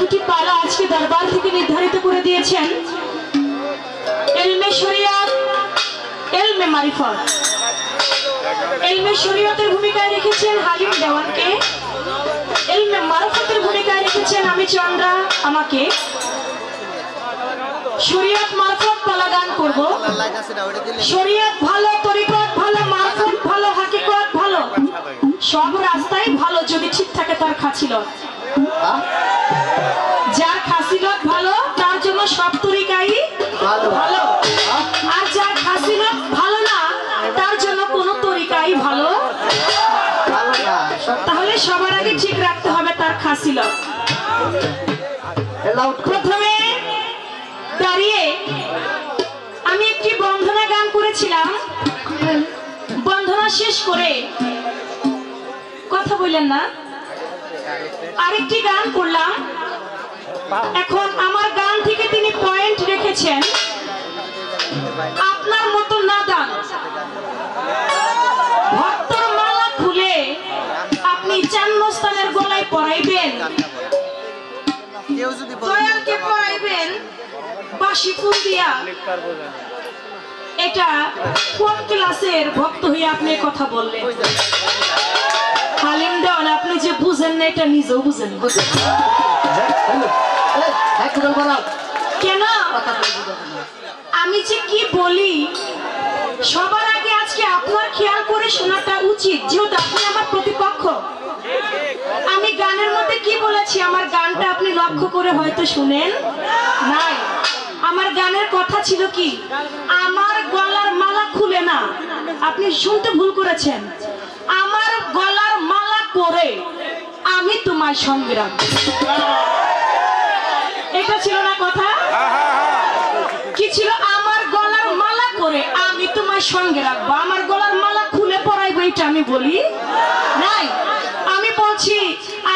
দুটি পালা আজকে দরবার থেকে নির্ধারিত করে দিয়েছেন। ইলমে শরিয়াত, ইলমে মারিফত। ইলমে শরিয়তের ভূমিকায় রেখেছেন হালিম দেওয়ানকে, ইলমে মারিফতের ভূমিকায় রেখেছেন আমি চন্দ্রা আমাকে। শরিয়ত মারফত পালা গান করব। শরিয়ত ভালো, তরিকত ভালো, মারফত ভালো, হাকিকত ভালো, সব রাস্তায় ভালো যদি ঠিক থাকে তার খাছিলত। যার খাসিলত ভালো তার জন্য সব তরিকাই ভালো, আর যার খাসিলত ভালো না তার জন্য কোনো তরিকাই ভালো। তাহলে সবার আগে ঠিক রাখতে হবে তার খাসিলত। প্রথমে দাঁড়িয়ে আমি একটি বন্ধনা গান করেছিলাম। বন্ধনা শেষ করে কথা বললেন না, আরেকটি গান করলাম। এখন আমার গান থেকে তিনি পয়েন্ট রেখেছেন। আপনার মতো নাদান ভক্তর মালা খুলে আপনি চার মস্তানের গলায় পরাইবেন, দয়ালকে পরাইবেন বাঁশি ফুল দিয়া। এটা কোন ক্লাসের ভক্ত হয়ে আপনি কথা বললেন? হালিম দেওয়ান, আপনি যে বুঝেন না এটা নিজেও বুঝেন কেন? আমি যে কি বলি সবার আগে আজকে আপনার খেয়াল করে শোনাটা উচিত, যেহেতু আপনি আমার প্রতিপক্ষ। আমি গানের মধ্যে কি বলেছি আমার গানটা আপনি লক্ষ্য করে হয়তো শুনেন নাই। আমার গানের কথা ছিল কি, আমার গলার মালা খুলে না, আপনি শুনতে ভুল করেছেন। আমার গলার মালা করে আমি তোমার সঙ্গে রাখবো, এটা ছিল না কথা? কি ছিল? আমার গলার মালা করে আমি তোমার সঙ্গে রাখবো। আমার গলার মালা খুলে পরাইবো এটা আমি বলি নাই। আমি বলছি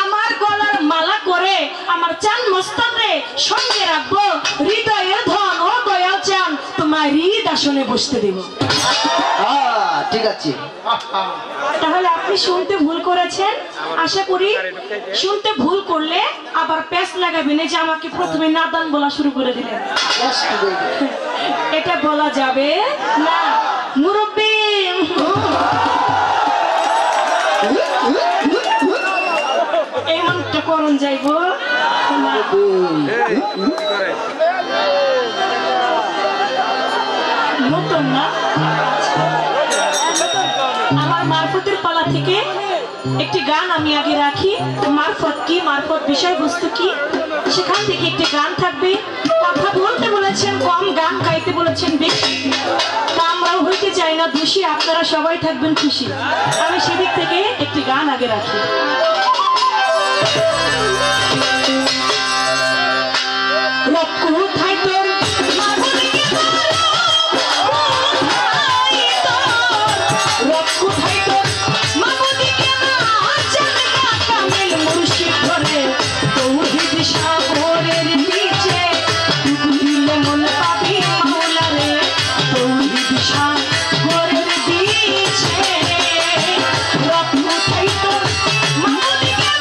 আমার গলার মালা করে আমার চান মস্তানে সঙ্গে রাখবো, হৃদয়ের ধন ও দয়াল চান তোমার হৃদ আসনে বসতে দেব। ঠিক আছে, তাহলে আপনি শুনতে ভুল করেছেন। আশা করি শুনতে ভুল করলে আবার প্যাচ লাগাবেন যে আমাকে প্রথমে নাদান বলা শুরু করে দিলেন। এটা বলা যাবে না মুরব্বী। এমনটা করুন যাইব নতুন না। আমার মারফতের পালা থেকে একটি গান আমি আগে রাখি। মারফত কি, মারফত বিষয়বস্তু কি, সেখান থেকে একটি গান থাকবে। কথা বলতে বলেছেন কম, গান গাইতে বলেছেন বেশি। তা আমরাও হইতে চাই না দোষী, আপনারা সবাই থাকবেন খুশি। আমি সেদিক থেকে একটি গান আগে রাখি। কোথায় তোর কোথায় তোর মামুদিকে কামিল মুর্শিদ ধরে তৌহিদ সাগরের নিচে দিলে মন পাবি মাওলা রে, তৌহিদ সাগরের নিচে কোথায় তোর মামুদিকে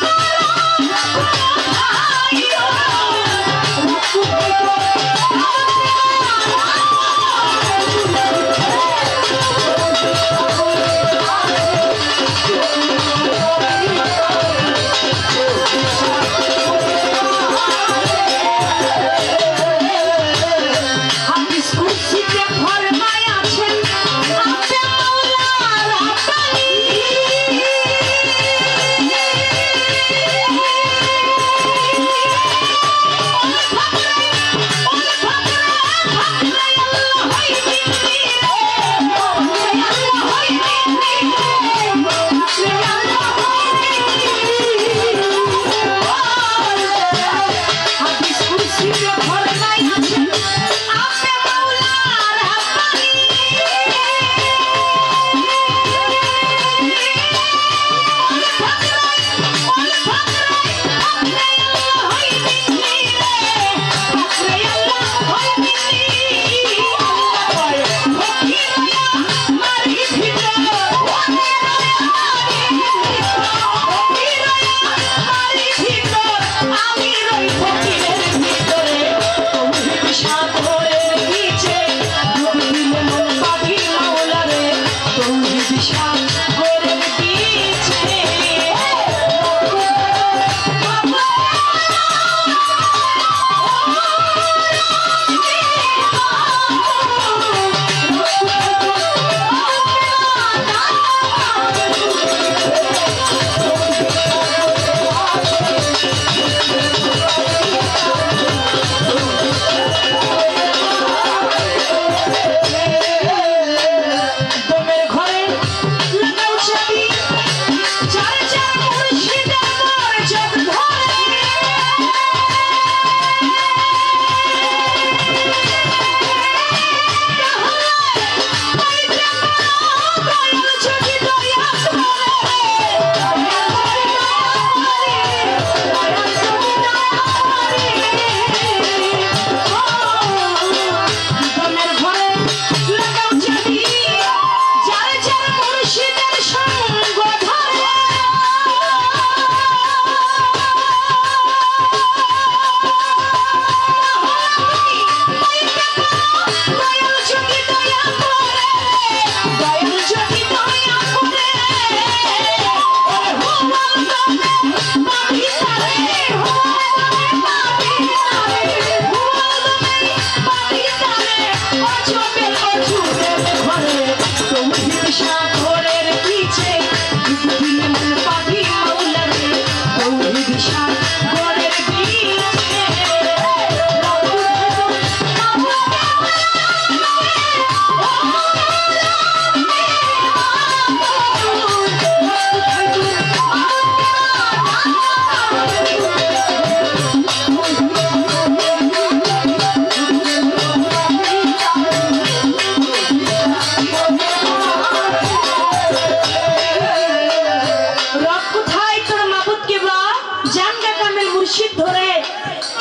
মুর্শিদ ধরে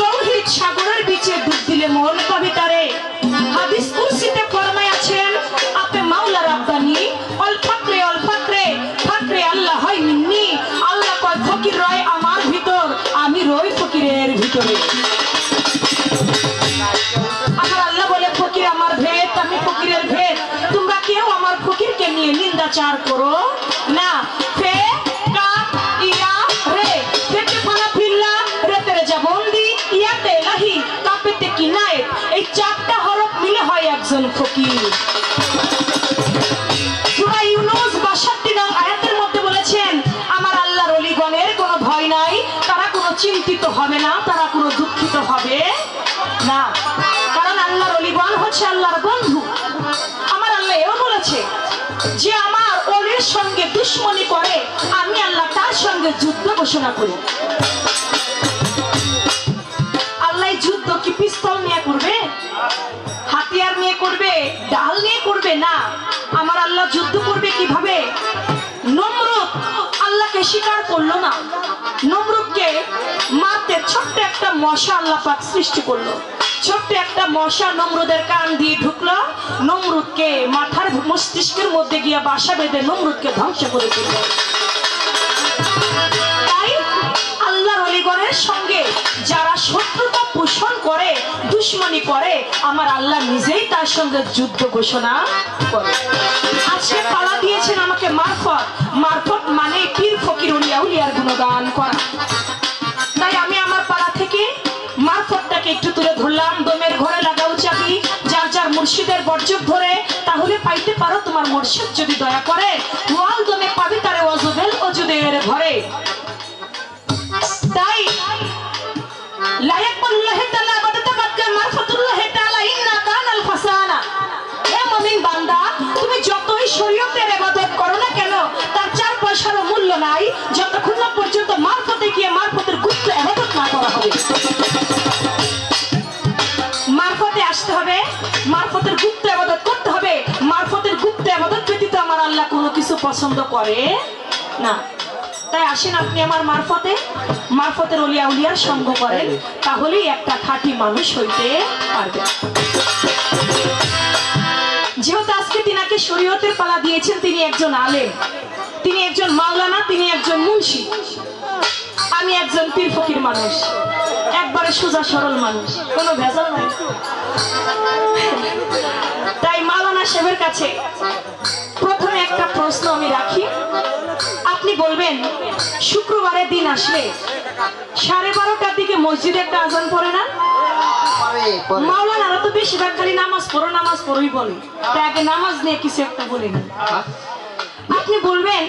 তৌহিদ সাগরের বিচে ডুব দিলে মন পাবে তারে। হাদিস কুরসিতে ফরমায় আছেন আপে মাওলা রাব্বানি অল ফাকরে ফাকরে আল্লাহ হয় মিন্নি। আল্লাহ কয় ফকির রয় আমার ভিতর, আমি রই ফকিরের ভিতরে। আমার আল্লাহ বলে ফকির আমার ভেদ, আমি ফকিরের ভেদ। তোমরা কেউ আমার ফকিরকে নিয়ে নিন্দাচার করো না। ফে কাফ ইয়া রে, ফেতে ফানা ফিল্লা রে তেরে জাবন্দি ইয়াতে লাহি কাপেতে কিনায়েত। এই চারটা হরফ মিলে হয় একজন ফকির। সূরা ইউনূস ৬২ নং আয়াতের মধ্যে বলেছেন আমার আল্লাহর ওলিগণের কোনো ভয় নাই, তারা কোনো চিন্তিত হবে না, তারা কোনো দুঃখিত হবে না, কারণ আল্লাহর ওলিগণ হচ্ছে আল্লাহর বন্ধু। আমার আল্লাহ এও বলেছে যে আমার ওলির সঙ্গে দুশ্মনী করে আমি আল্লাহ তার সঙ্গে যুদ্ধ ঘোষণা করি। আল্লাহ যুদ্ধ কি পিস্তল নিয়ে করবে, হাতিয়ার নিয়ে করবে, ডাল নিয়ে করবে না। আমার আল্লাহ যুদ্ধ করবে কিভাবে? নমরুদ আল্লাহকে স্বীকার করলো না, নমরুদকে মারতে ছোট্ট একটা মশা আল্লাহ পাক সৃষ্টি করলো। ছোট্ট একটা মশা নমরুদের কান দিয়ে ঢুকলো, নমরুদকে মাথার মস্তিষ্কের মধ্যে গিয়ে বাসা বেঁধে নমরুদকে ধ্বংস করে দিল। তাই আল্লাহর ওলিগণের সঙ্গে যারা শত্রুতা পোষণ করে, দুশ্মনী করে, আমার আল্লাহ নিজেই তার সঙ্গে যুদ্ধ ঘোষণা করে। আজকে পালা দিয়েছেন আমাকে মারফত, মারফত মানে পীর ফকির উলিয়া উলিয়ার গুণগান করা। তাই আমি আমার পালা থেকে মারফতটাকে একটু তুলে ধরলাম। দমের ঘরে লাগাও চাবি, যার যার মুর্শিদের বর্জক ধরে, তাহলে পাইতে পারো তোমার মুর্শিদ যদি দয়া করে। ওয়াল দমে পাবি তারে ওয়াজুবেল ওজুদের ঘরে। তাই লায়াকুল্লাহ তাআলা আবাদাতা মাক্কা মারফাতুল্লাহ তাআলা ইন্না কানাল ফাসানা। হে মুমিন বান্দা, তুমি যতই শরীয়তের ইবাদত করো না কেন, তার 4 পয়সারও মূল্য নাই যতক্ষণ না পর্যন্ত মারফতে গিয়ে মারফতের গুপ্ত ইবাদত না করা হবে। মারফতে আসতে হবে, মারফতের গুপ্ত ইবাদত করতে হবে। মারফতের গুপ্ত ইবাদত ব্যতীত আমার আল্লাহ কোনো কিছু পছন্দ করে না। তাই আসেন আপনি আমার মারফতে, মারফতের ওলিয়া উলিয়ার সঙ্গ করেন, তাহলেই একটা খাঁটি মানুষ হইতে পারবে। যেহেতু আজকে তিনাকে শরীয়তের পালা দিয়েছেন, তিনি একজন আলেম, তিনি একজন মাওলানা, তিনি একজন মুন্সি, আমি একজন পীর ফকির মানুষ, একবারে সোজা সরল মানুষ, কোনো ভেজাল নাই। তাই মাওলানা সাহেবের কাছে প্রথমে একটা প্রশ্ন আমি রাখি। আপনি বলবেন শুক্রবারের দিন আসলে 12:30টার দিকে মসজিদে একটা আজান পড়ে না? মাওলানারা তো বেশিরভাগ খালি নামাজ পড়োই বলে, তাই আগে নামাজ নিয়ে কিছু একটা বলেন। আপনি বলবেন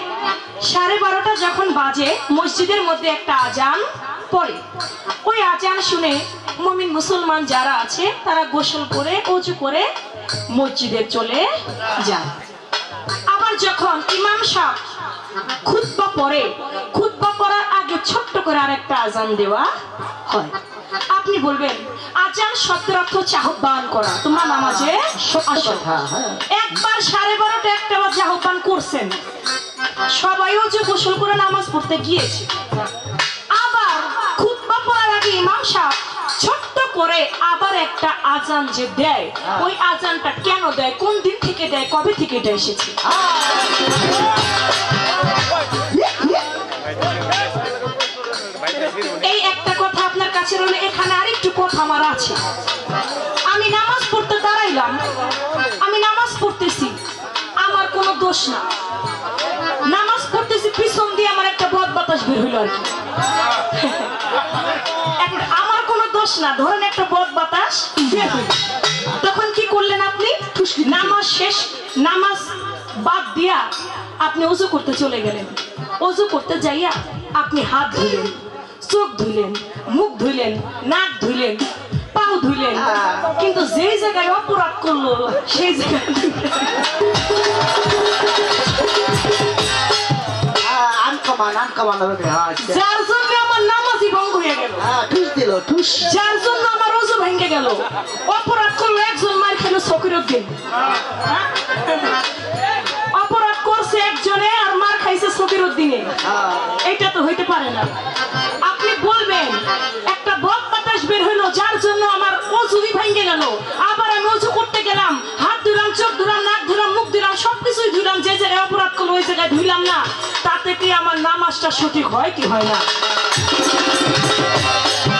12:30 যখন বাজে মসজিদের মধ্যে একটা আজান পড়ে, ওই আজান শুনে মুমিন মুসলমান যারা আছে তারা গোসল করে ওযু করে মসজিদে চলে যায়। আবার যখন ইমাম সাহেব খুতবা পড়ে, খুতবা পড়ার আগে ছোট্ট করে আরেকটা আজান দেওয়া হয়। আপনি বলবেন আজান শব্দের অর্থ হচ্ছে আহ্বান করা, তোমরা নামাজে আসো। একবার 12:30 একটা বাজে আহ্বান করছেন, সবাইও যে গোসল করে নামাজ পড়তে গিয়েছে। আবার খুতবা পড়ার আগে ইমাম সাহেব ছোট্ট করে আবার একটা আজান যে দেয়, ওই আজানটা কেন দেয়, কোন দিন থেকে দেয়, কবে থেকে এটা এসেছে? এই একটা কথা আপনার কাছে রইল। এখানে আরেকটু কথা আমার আছে। আমি নামাজ পড়তে দাঁড়াইলাম, আমি নামাজ পড়তেছি, আমার কোনো দোষ না, নামাজ পড়তেছি, পিছন দিয়ে আমার একটা বদ বাতাস বের হইল আর কি, আমার কোনো দোষ না, ধরেন একটা বদ বাতাস বের হইল, তখন কি করলেন আপনি? নামাজ শেষ, নামাজ বাদ দিয়া আপনি ওযু করতে চলে গেলেন। ওযু করতে যাইয়া আপনি হাত ধুলেন, চোখ ধুলেন, মুখ ধুলেন, নাক ধুলেন, পাও ধুলেন, কিন্তু যেই জায়গায় অপরাধ করলো সেই জায়গায় যার জন্য আমার নামাজই ভঙ্গ হয়ে গেল, যার জন্য আমার ওযু ভেঙে গেল, অপরাধ করলো একজন, মার খেলো ফকিরউদ্দিন। অপরাধ করছে একজনে আর মার খাইছে ফকিরউদ্দিনে, এটা তো হইতে পারে না। আপনি বলবেন জায়গায় ধুইলাম না, তাতে কি আমার নামাজটা সঠিক হয় কি হয় না?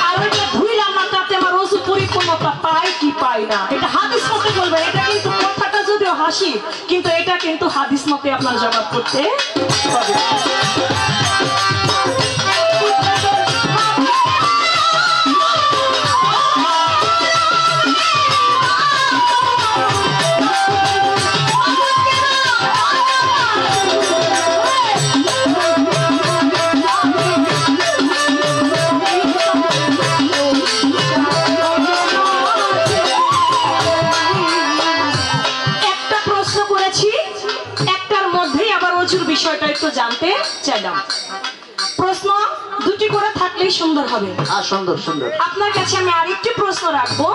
আর ওইটা ধুইলাম না, তাতে আমার ওযু পরিপূর্ণতা পায় কি পায় না? এটা হাদিস মতে বলবে। এটা কিন্তু কথাটা যদিও হাসি, কিন্তু এটা কিন্তু হাদিস মতে আপনার জবাব করতে হবে। বিষয়টা একটু জানতে চাইলাম। প্রশ্ন দুটি করে থাকলেই সুন্দর হবে। সুন্দর সুন্দর। আপনার কাছে আমি আরেকটি প্রশ্ন রাখবো।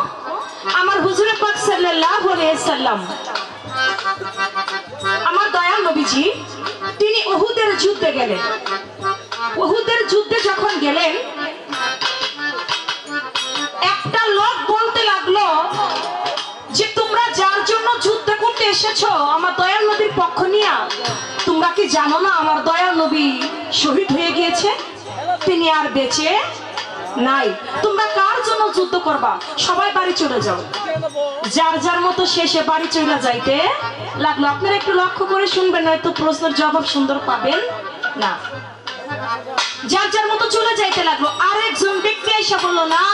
আমার হুজুর পাক সাল্লাল্লাহু আলাইহি সাল্লাম, আমার দয়াল নবীজি, তিনি উহুদের যুদ্ধে গেলেন। উহুদের যুদ্ধে যখন গেলেন, একটা লোক বলতে লাগলো যে তোমরা যার জন্য যুদ্ধ করতে এসেছো আমার দয়াল নবীর পক্ষ নিয়ে, তোমরা কি জানো না আমার দয়াল নবী শহীদ হয়ে গিয়েছে, তিনি আর বেঁচে নাই। তোমরা কার জন্য যুদ্ধ করবা? সবাই বাড়ি চলে যাও। যার যার মতো শেষে বাড়ি চলে যাইতে লাগলো। আপনারা একটু লক্ষ্য করে শুনবেন, নয়তো প্রশ্নের জবাব সুন্দর পাবেন না। যার যার মতো চলে যাইতে লাগলো। আরেকজন ব্যক্তি এসে বললো, না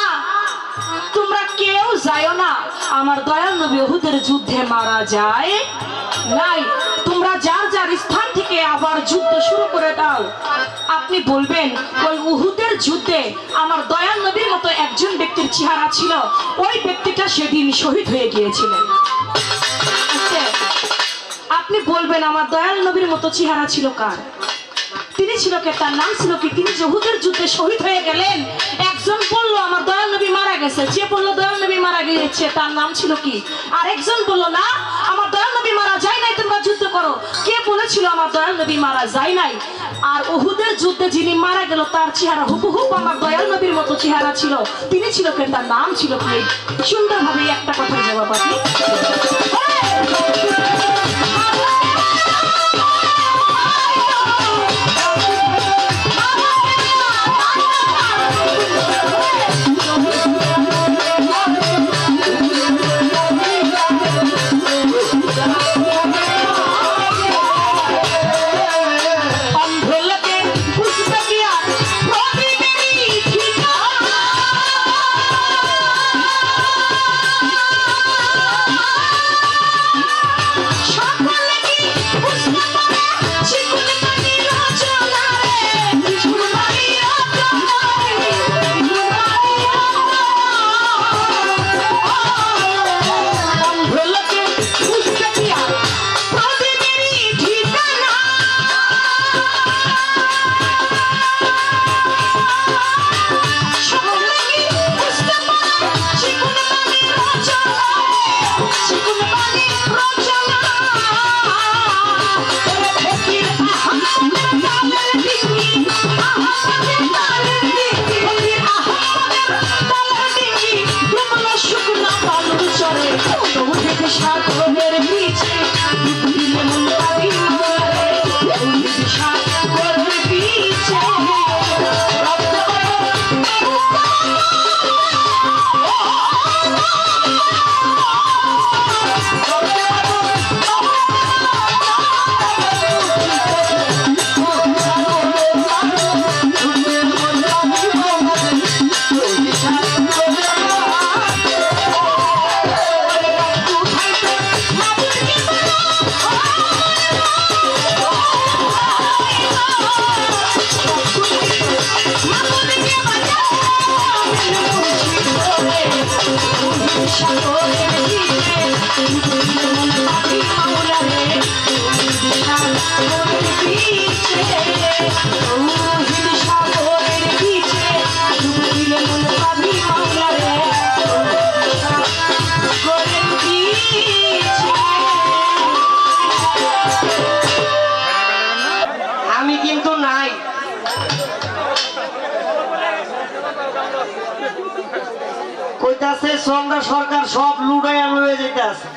তোমরা কেউ যাইও না, আমার দয়াল নবী উহুদের যুদ্ধে মারা যায় নাই, তোমরা যার যার স্থান থেকে আবার যুদ্ধ শুরু করে দাও। আপনি বলবেন ওই উহুদের যুদ্ধে আমার দয়াল নবীর মতো একজন ব্যক্তির চেহারা ছিল, ওই ব্যক্তিটা সেদিন শহীদ হয়ে গিয়েছিলেন। আপনি বলবেন আমার দয়াল নবীর মতো চেহারা ছিল কার? তিনি ছিল কে? তার নাম ছিল কি? তিনি উহুদের যুদ্ধে শহীদ হয়ে গেলেন। একজন বললো আমার দয়াল নবী মারা গেছে। যে বললো দয়াল নবী মারা গিয়েছে তার নাম ছিল কি? আর একজন বললো না আমার দয়াল নবী মারা যায় নাই, তোমরা যুদ্ধ করো। কে বলেছিল আমার দয়াল নবী মারা যায় নাই? আর উহুদের যুদ্ধে যিনি মারা গেল তার চেহারা হুবহুব আমার দয়াল নবীর মতো চেহারা ছিল। তিনি ছিল কে? তার নাম ছিল কি? সুন্দরভাবে একটা কথার জবাব আপনি। সরকার সব লুটাইয়া লয়ে যেতে আছে।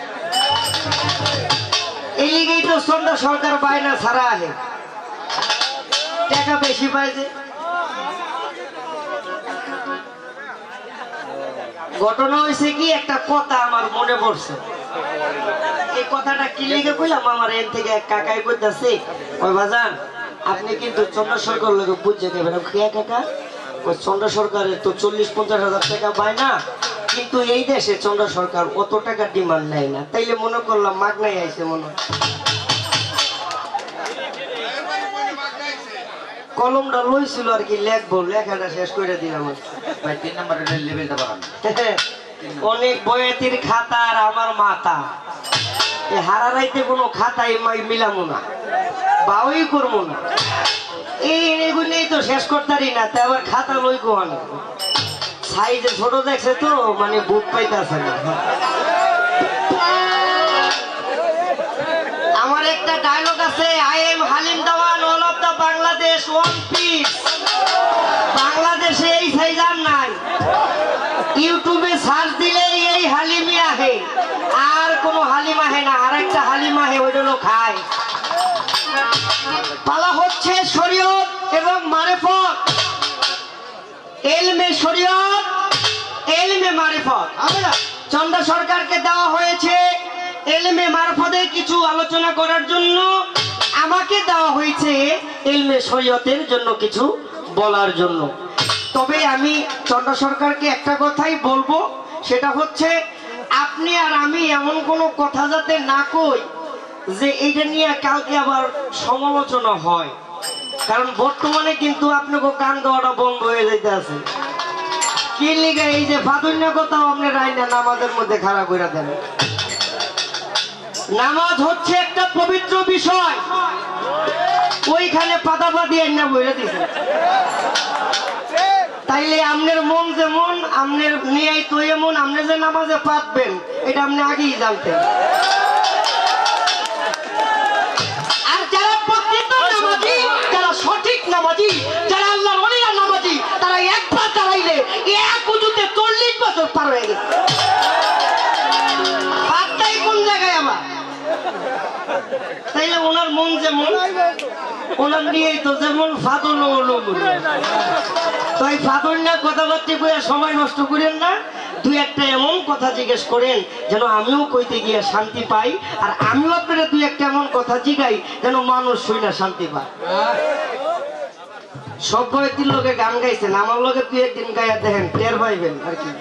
এই লিগেই তো সন্ধ্যা সরকার বায়না ছাড়া আহে। টাকা বেশি পাইছে। ঘটনা হয়েছে কি, একটা কথা আমার মনে পড়ছে। এই কথাটা কি লিখে কইলাম, আমার এন থেকে এক কাকাই কইতাছে, ওই বাজান আপনি কিন্তু চন্দ্র সরকার লোক বুঝে দেবেন। খেয়া কাকা, ওই চন্দ্র সরকারের তো 40-50 হাজার টাকা পায় না, কিন্তু এই দেশে চন্দ্র সরকার অত টাকা ডিমান্ড নেয় না। তাইলে মনে করলাম মাগনাই আইছে মনে হয়। কলমটা লইছিল আর কি, লেখবো, লেখাটা শেষ করে দিলাম। ভাই 3 নম্বরের লেভেলটা বাড়ান। অনেক বয়াতির খাতা আর আমার মাথা, এই হারারাইতে কোনো খাতাই মিলামো না, বাউই করবো না। এইগুলোই তো শেষ করতারি না, তা আবার খাতা লই কোন সাইজে ছোট দেখছে তো, মানে বুক পাইতেছে না। আমার একটা ডায়লগ আছে, I am Halim Dewan, all of the Bangladesh one piece. বাংলাদেশে এই সাইজ আর নাই, ইউটিউবে সার্চ দিলে এই হালিমই আহে, আর কোনো হালিম আহে না। আর একটা হালিম আহে, ওইটা লোক খায়। পালা হচ্ছে শরীয়ত এবং মারিফত, এলমে শরীয়ত, এলমে মারিফত। চন্দ্র সরকারকে দেওয়া হয়েছে এলমে মারিফতে কিছু আলোচনা করার জন্য, আমাকে দেওয়া হয়েছে এলমে শরীয়তের জন্য কিছু বলার জন্য। তবে আমি চন্দ্র সরকারকে একটা কথাই বলবো, সেটা হচ্ছে আপনি আর আমি এমন কোনো কথা যাতে না কই যে এইটা নিয়ে কালকে আবার সমালোচনা হয়। কারণ বর্তমানে কিন্তু আপনাকে গান গাওয়াটা বন্ধ হয়ে যেতে আছে। কি লিগে এই যে ফাদুন্য কথাও আপনি রাইনা নামাজের মধ্যে খাড়া করে দেন। নামাজ হচ্ছে একটা পবিত্র বিষয়, ওইখানে পাতাপা দিয়ে না বইরে দিছে। তাইলে আপনার মন যেমন, আপনার নিয়ে তো এমন, আপনি যে নামাজে পাতবেন এটা আপনি আগেই জানতেন। আর যারা প্রকৃত নামাজি, যারা সঠিক নামাজি, যারা আল্লাহর ওলিরা নামাজি, তারা একবার দাঁড়াইলে এক উজুতে 40 বছর পার হয়ে গেছে। পাতটাই কোন জায়গায় আমার? তাইলে ওনার মন যেমন, ওনার নিয়েই তো যেমন ফাদল হলো। তো এই ফাদল না কথাবার্তা কইয়া সময় নষ্ট করেন না, দুই একটা এমন কথা জিজ্ঞেস করেন যেন আমিও কইতে গিয়ে শান্তি পাই, আর আমিও আপনারা দুই একটা এমন কথা জিগাই যেন মানুষ শুনে শান্তি পায়। সব বয়সের লোকে গান গাইছেন, আমার লোকে দুই একদিন গাইয়া দেখেন, টের পাইবেন আর কি।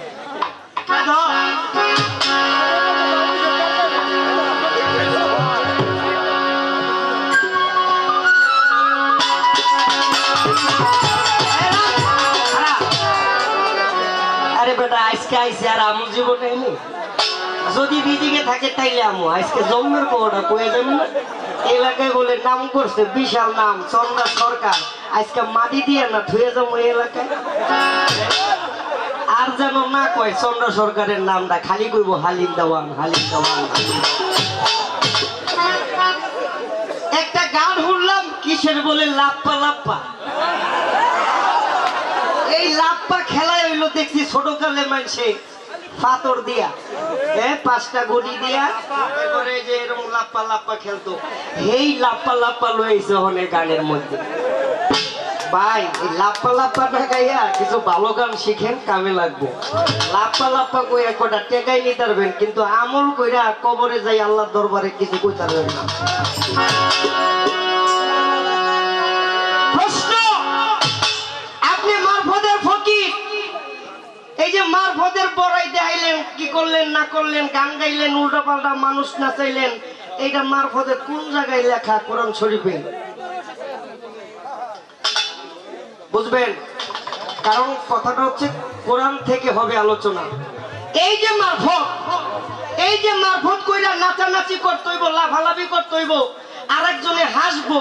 আরে বেটা আজকে আইসে আর আমু জীবনে এলি, যদি দিদিকে থাকে তাইলে আমু আজকে জন্মের কোটা কয়ে যাবেন না। এলাকায় বলে নাম করছে, বিশাল নাম চন্দ্র সরকার, আজকে মাটি দিয়ে না ধুয়ে যাবো এই এলাকায়। আর যেন না কয় চন্দ্র সরকারের নামটা, খালি কইব হালিম দেওয়ান, হালিম দেওয়ান। একটা গান শুনলাম, কিসের বলে লাপ্পা লাপ্পা। এই লাপ্পা খেলায় হইলো দেখছি ছোটকালে মানুষে পাথর দিয়া, 5টা গড়ি দিয়া এবারে যে এরকম লাপ্পা লাপ্পা খেলতো, এই লাপ্পা লাপ্পা লইছে অনেক গানের মধ্যে। ভাই এই লাপ্পা লাপ্পা না গাইয়া কিছু ভালো গান শিখেন, কামে লাগবো। লাপ্পা লাপ্পা কইয়া কটা টেকাই নিতে পারবেন, কিন্তু আমল কইরা কবরে যাই আল্লাহর দরবারে কিছু কইতে পারবেন না। প্রশ্ন, আপনি মারফতের ফকির, এই যে মারফতের বড়াই দেখাইলেন, কি করলেন না করলেন, গান গাইলেন, উল্টা পাল্টা মানুষ নাচাইলেন, এইটা মারফতের কোন জায়গায় লেখা কোরআন শরীফে? বুঝবেন, কারণ কথাটা হচ্ছে কোরআন থেকে হবে আলোচনা। এই যে মারফত, এই যে মারফত কইরা নাচানাচি করতে হইব, লাফালাফি করতে হইব, আরেকজনে হাসবো,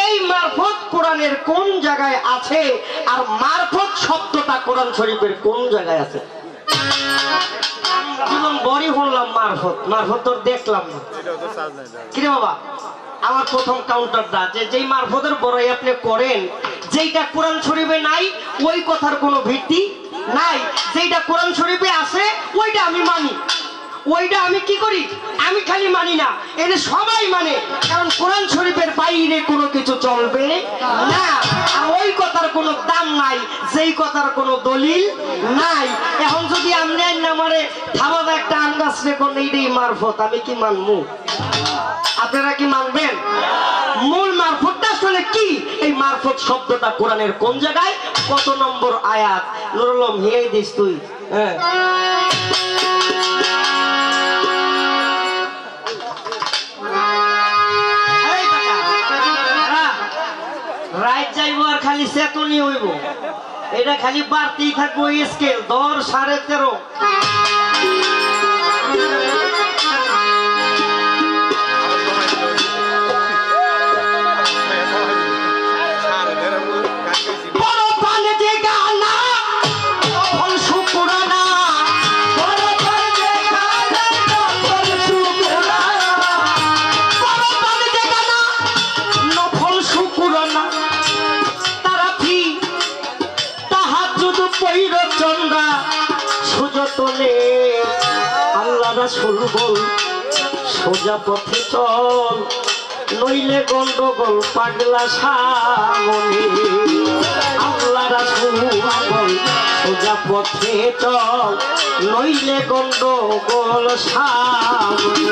এই মারফত কোরআনের কোন জায়গায় আছে? আর মারফত শব্দটা কোরআন শরীফের কোন জায়গায় আছে? জীবন বড়ি হলাম মারফত, মারফত তোর দেখলাম না। কিরে বাবা, আমার প্রথম কাউন্টারটা যে যেই মারফতের বড়াই আপনি করেন, যেইটা কোরআন শরীফে নাই ওই কথার কোনো ভিত্তি নাই, যেইটা কোরআন শরীফে আছে ওইটা আমি মানি। ওইটা আমি কি করি, আমি খালি মানি না, এটা সবাই মানে, কারণ কোরআন শরীফের বাইরে কোনো কিছু চলবে না। আর ওই কথার কোনো দাম নাই, যেই কথার কোনো দলিল নাই। এখন যদি আপনি আমারে থামাদা একটা আম গাছ রেখুন, এইটাই মারফত, আমি কি মানবো? আপনারা কি মানবেন? মূল মারফতটা আসলে কি? এই মারফত শব্দটা কোরআনের কোন জায়গায়, কত নম্বর আয়াত? নুরুল আলম হিয়াই দিস তুই। হ্যাঁ, রাইট যাইবো আর খালি চেতনি হইব, এটা খালি বাড়তেই থাকবো স্কেল 10 13.5। আল্লাহ রাসূল বল সোজা পথে চল, নইলে গন্ডগোল পাগলা সামনে। আল্লাহ রাসূল বল সোজা পথে চল, নইলে গন্ডগোল সামনে।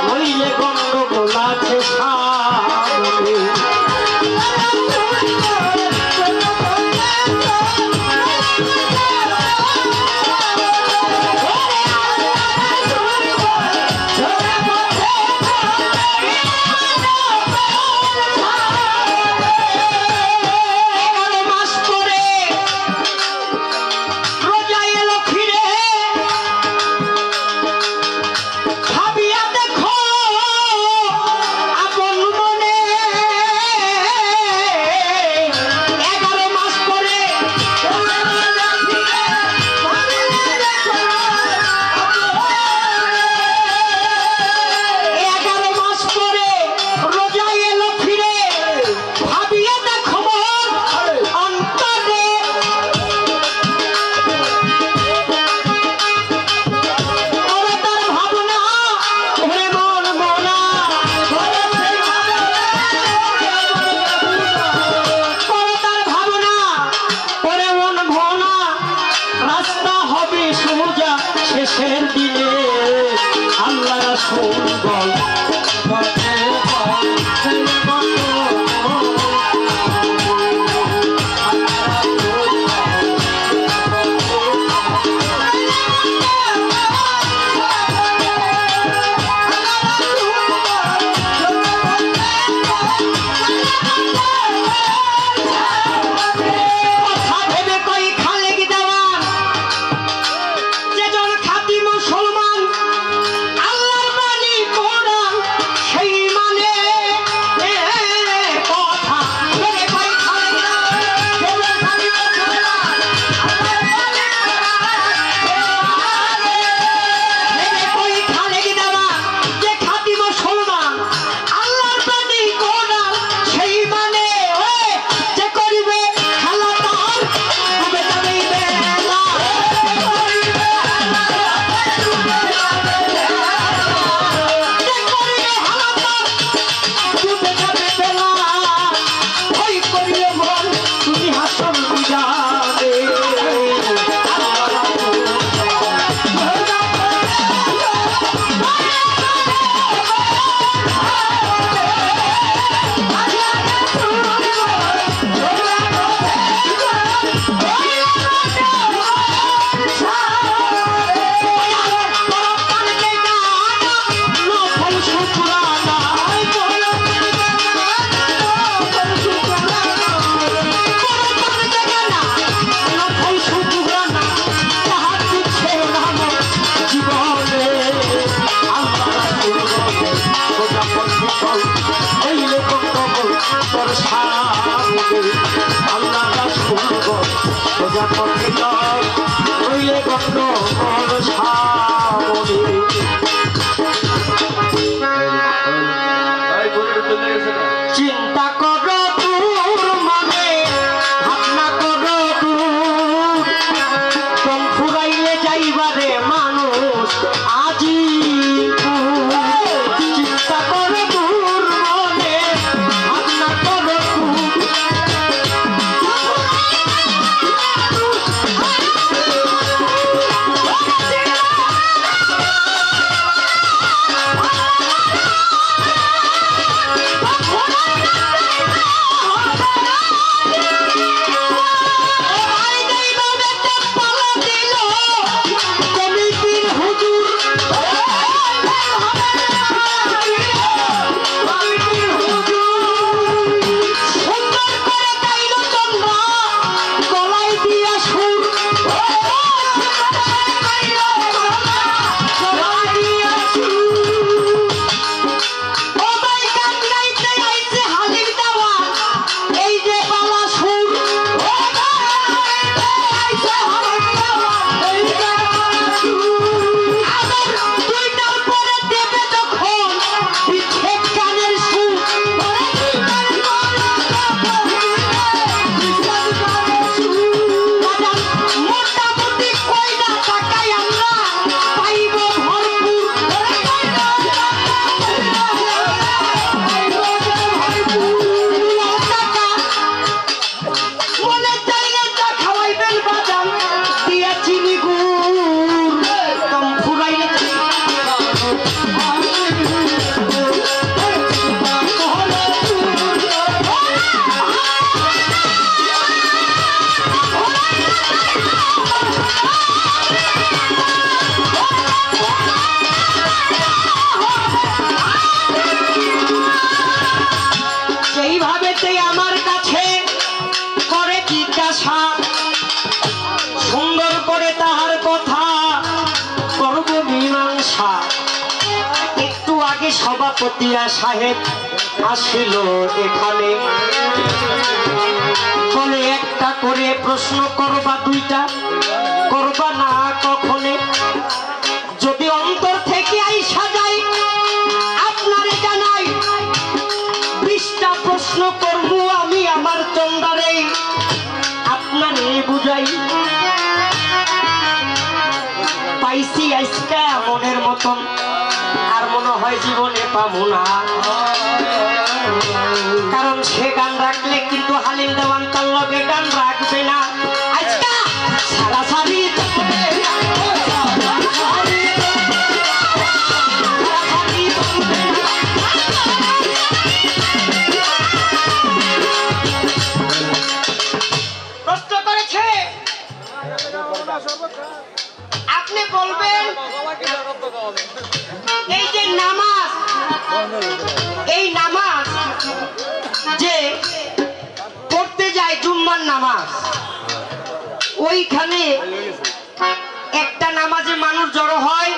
নইলে গন্ডগোল আছে সামনে। শেষের দিনে আল্লাহ রাসূল বল সোজা পথে চল রইলে গন্ধ সামনে চিন্তা করো দূর মনে ভাবনা করো দূর কম ফুরাইলে যাইবারে মানুষ আজি চিন্তা করো দূর মনে ভাবনা করো দূর সভাপতিয়া সাহেব আসিল এখানে বলে একটা করে প্রশ্ন করবা দুইটা করবা না কখনে যদি অন্তর থেকে আইসা যায় আপনারে জানাই 20টা প্রশ্ন করব আমি আমার চন্দারে আপনারে বুঝাই পাইছি আজকে মনের মতন আর মনে হয় জীবনে পাবো না কারণ সে গান রাখলে কিন্তু হালিম দেওয়ান তার লগে গান রাখবে না আজকা সারাসারি প্রশ্ন করেছে আপনি বলবেন এই যে নামাজ এই নামাজ যে পড়তে যায় জুম্মার নামাজ ওইখানে একটা নামাজে মানুষ জড়ো হয়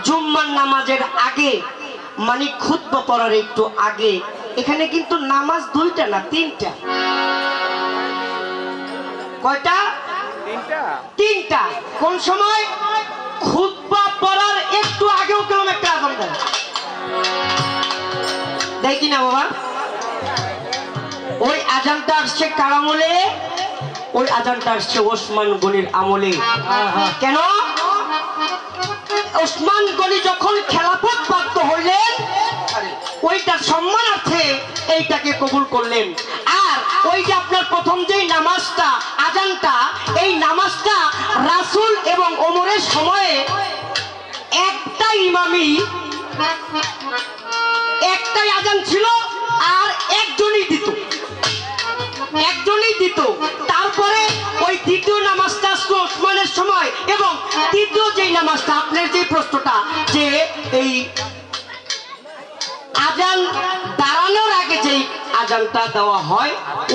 জুম্মার নামাজের আগে মানে খুতবা পড়ার একটু আগে এখানে কিন্তু নামাজ 2টা না 3টা কয়টা 3টা কোন সময় খুতবা পড়ার একটু আগেও কেমন একটা আজান দেয় দেয় কিনা বাবা ওই আজানটা আসছে কার আমলে ওই আজানটা আসছে ওসমান গনির আমলে কেন ওসমান গনি যখন খেলাফত প্রাপ্ত হইলেন ওইটার সম্মানার্থে এইটাকে কবুল করলেন আর ওই যে আপনার প্রথম যেই নামাজটা আজানটা এই নামাজটা রাসূল এবং ওমরের সময়ে একটা ইমামি একটাই আজান ছিল আর একজনই দিত তারপরে ওই দ্বিতীয় নামাজটা আসলো ওসমানের সময় এবং তৃতীয় যেই নামাজটা আপনার যে প্রশ্নটা যে এই আজান দাঁড়ানোর আগে যেই আজানটা দেওয়া হয়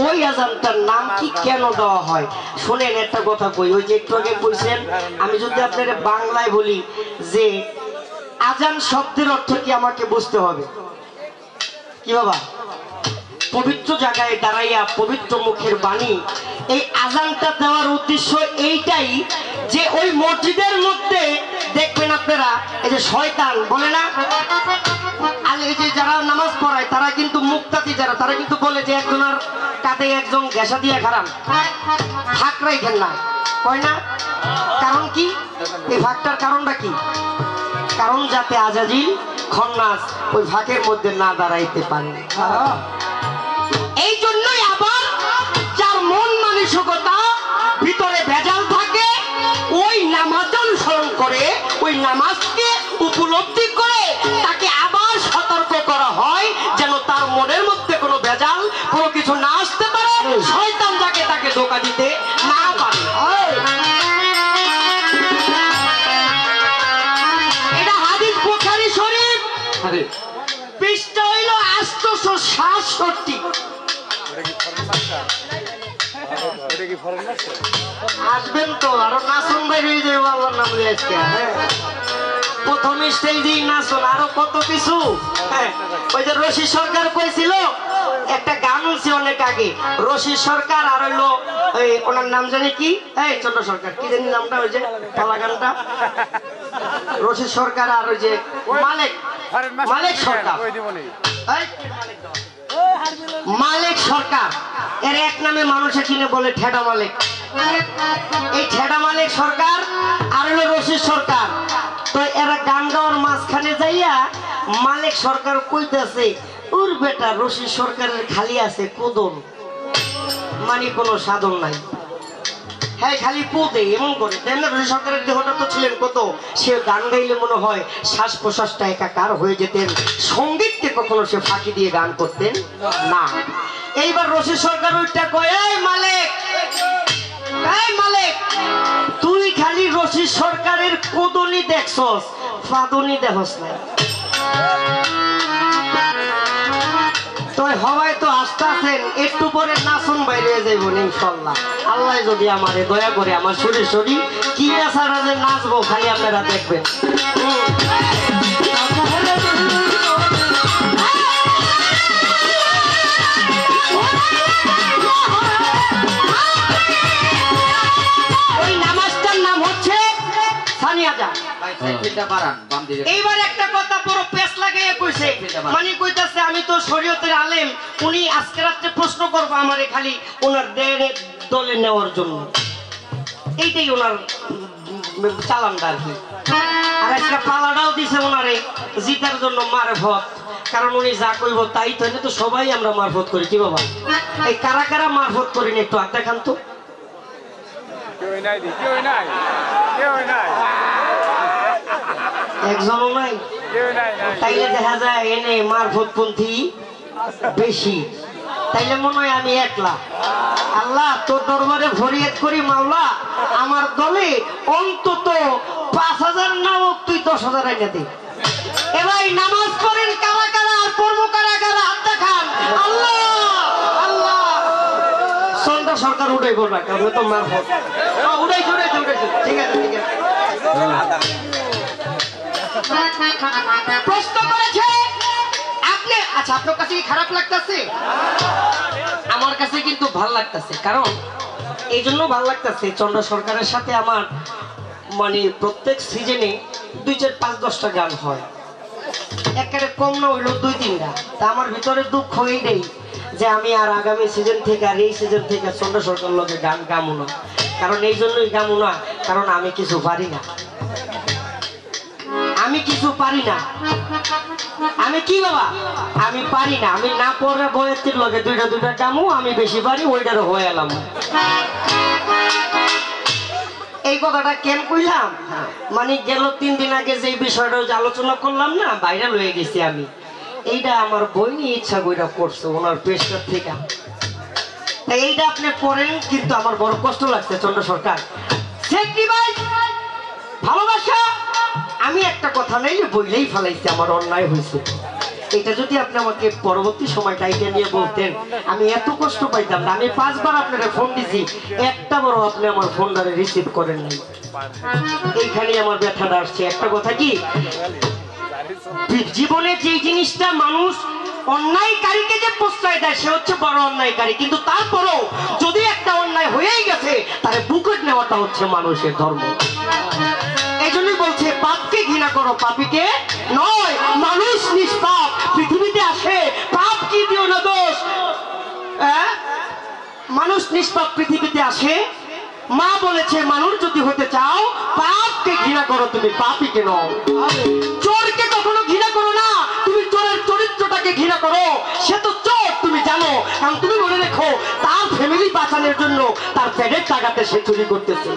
ওই আজানটার নাম কি কেন দেওয়া হয় শুনেন একটা কথা কই ওই যে একটু আগে বলছেন আমি যদি আপনাদের বাংলায় বলি যে আজান শব্দের অর্থ কি আমাকে বুঝতে হবে কি বাবা পবিত্র জায়গায় দাঁড়াইয়া পবিত্র মুখের বাণী এই আজানটা দেওয়ার উদ্দেশ্য এইটাই যে ওই মসজিদের মধ্যে দেখবেন আপনারা এই যে শয়তান বলে না, আর এই যে যারা নামাজ পড়ায় তারা কিন্তু মুক্তাতি যারা তারা কিন্তু বলে যে একজনের কাঁধে একজন ঘেঁষা দিয়ে খারাপ ফাঁক রাইখেন না, কয় না? কারণ কি এই ফাঁকটার কারণটা কি? কারণ যাতে আজাজিল খন্নাস ওই ফাঁকের মধ্যে না দাঁড়াইতে পারে। এই জন্যই আবার যার মন মানসিকতা ভিতরে ভেজাল থাকে ওই নামাজ অনুসরণ করে ওই নামাজকে উপলব্ধি করে তাকে আবার সতর্ক করা হয় যেন তার মনের মধ্যে কোনো ভেজাল কোনো কিছু না আসতে পারে, শয়তান যাকে তাকে ধোঁকা দিতে না পারে। এটা হাদিস বুখারী শরীফ, পৃষ্ঠা হইল 867। আসবেন তো আরো নাচন বাইরে হয়ে যাবে আল্লাহর নাম দিয়ে আজকে। প্রথম স্টেজেই নাচন আরো কত কিছু। ওই যে রশি সরকার কইছিল একটা গান হচ্ছে অনেক আগে, রশি সরকার আর হইলো ওই ওনার নাম জানি কি, এই চন্দ্র সরকার কি জানি নামটা, ওই যে পালা গানটা, রশি সরকার আর ওই যে মালিক সরকার, মালিক সরকার এর এক নামে মানুষে কিনে বলে ঠেডা মালিক। এই ঠেডা মালিক সরকার আর হলো রশিদ সরকার। তো এরা গান গাওয়ার মাঝখানে যাইয়া মালিক সরকার কইতেছে ওর বেটা রশিদ সরকারের খালি আছে কোদন, মানে কোনো সাধন নাই, হ্যাঁ খালি পোদে এমন করে। রশিদ সরকারের দেহটা তো ছিলেন কত, সে গান গাইলে মনে হয় শ্বাস প্রশ্বাসটা একাকার হয়ে যেতেন, সঙ্গীতকে কখনো সে ফাঁকি দিয়ে গান করতেন না। এইবার রশিদ সরকার ওইটা কয়, এই মালিক তুই খালি রশিদ সরকারের কোদনি দেখছস, ফাদনি দেখস না। তো হওয়ায় তো আসতে আছেন, একটু পরে নাচন বাইরে যাইব ইনশাল্লাহ, আল্লাহ যদি আমারে দয়া করে আমার শরীর কি নাচারা যে নাচবো খালি আপনারা দেখবেন। ওই নামাজটার নাম হচ্ছে সানিয়াজা। এইবার একটা কথা বড় পেশ লাগাইয়া কইছে, মানে কইতাছে আমি তো শরীয়তের আলেম, উনি আজকে রাতে প্রশ্ন করবো আমারে খালি ওনার দলে নেওয়ার জন্য, এইটাই ওনার চালানটা আর কি। আর আজকে পালাটাও দিছে ওনারে জিতার জন্য মারফত, কারণ উনি যা কইব তাই তো সবাই আমরা মারফত করি কি বাবা? এই কারা কারা মারফত করিনি একটু হাত দেখান তো। একজনও নাই, তাইলে দেখা যায় এনে মারফতপন্থী বেশি, তাইলে মনে হয় আমি একলা। আল্লাহ তোর দরবারে ফরিয়াদ করি মাওলা, আমার দলে অন্তত 5000 না হোক তুই 10,000 আইনা দে। এবার নামাজ পড়েন কারা কারা আর পড়বো কারা কারা, হাত দেখান। আল্লাহ আল্লাহ সন্ধ্যা সরকার উঠাই করবা, কারণ তো মারফত উঠাইছে, ঠিক আছে ঠিক আছে। প্রশ্ন করেছে আপনি, আচ্ছা আপনার কাছে কি খারাপ লাগতেছে? আমার কাছে কিন্তু ভাল লাগতেছে, কারণ এই জন্য ভাল লাগতেছে চন্দ্র সরকারের সাথে আমার মানে প্রত্যেক সিজনে 2, 4, 5, 10টা গান হয়, একেবারে কম না হইলো 2-3টা। তা আমার ভিতরে দুঃখ এইটাই যে আমি আর আগামী সিজন থেকে আর এই সিজন থেকে চন্দ্র সরকার লোকে গান গামু না, কারণ এই জন্যই গামু না, কারণ আমি কিছু পারি না, আমি কিছু পারি না। আমি কি বাবা, আমি পারি না, আমি না পড়ে বয়ের লগে 2টা গামু, আমি বেশি পারি ওইটারও হয়ে এলাম। এই কথাটা কেন কইলাম, মানে গেল 3 দিন আগে যে বিষয়টা আলোচনা করলাম না, ভাইরাল হয়ে গেছি আমি, এইটা আমার বই নিয়ে ইচ্ছা কইরা করছে ওনার পেশার থেকে। এইটা আপনি পড়েন, কিন্তু আমার বড় কষ্ট লাগছে চন্দ্র সরকার। ভালোবাসা আমি একটা কথা নেই বইলেই ফেলাইছি, আমার অন্যায় হয়েছে। এটা যদি আপনি আমাকে পরবর্তী সময়টা এটা নিয়ে বলতেন, আমি এত কষ্ট পাইতাম না। আমি 5 বার আপনারা ফোন দিছি, একটা বড় আপনি আমার ফোনটারে রিসিভ করেন নাই, এইখানে আমার ব্যথাটা আসছে। একটা কথা কি, জীবনে যে জিনিসটা মানুষ অন্যায়কারীকে যে প্রশ্রয় দেয় সে হচ্ছে বড় অন্যায়কারী, কিন্তু তারপরও যদি একটা অন্যায় হয়েই গেছে তাহলে বুকে নেওয়াটা হচ্ছে মানুষের ধর্ম। এই জন্যই বলছে পাপকে ঘৃণা করো, পাপীকে নয়। মানুষ নিষ্পাপ পৃথিবীতে আসে, পাপ কি দিও না দোষ। মানুষ নিষ্পাপ পৃথিবীতে আসে। মা বলেছে মানুষ যদি হতে চাও পাপকে ঘৃণা করো, তুমি পাপীকে নও। চোরকে কখনো ঘৃণা করো না, তুমি চোরের চরিত্রটাকে ঘৃণা করো। সে তো চোর তুমি জানো, কারণ তুমি মনে রেখো তার ফ্যামিলি বাঁচানোর জন্য তার পেটের টাকাতে সে চুরি করতেছে।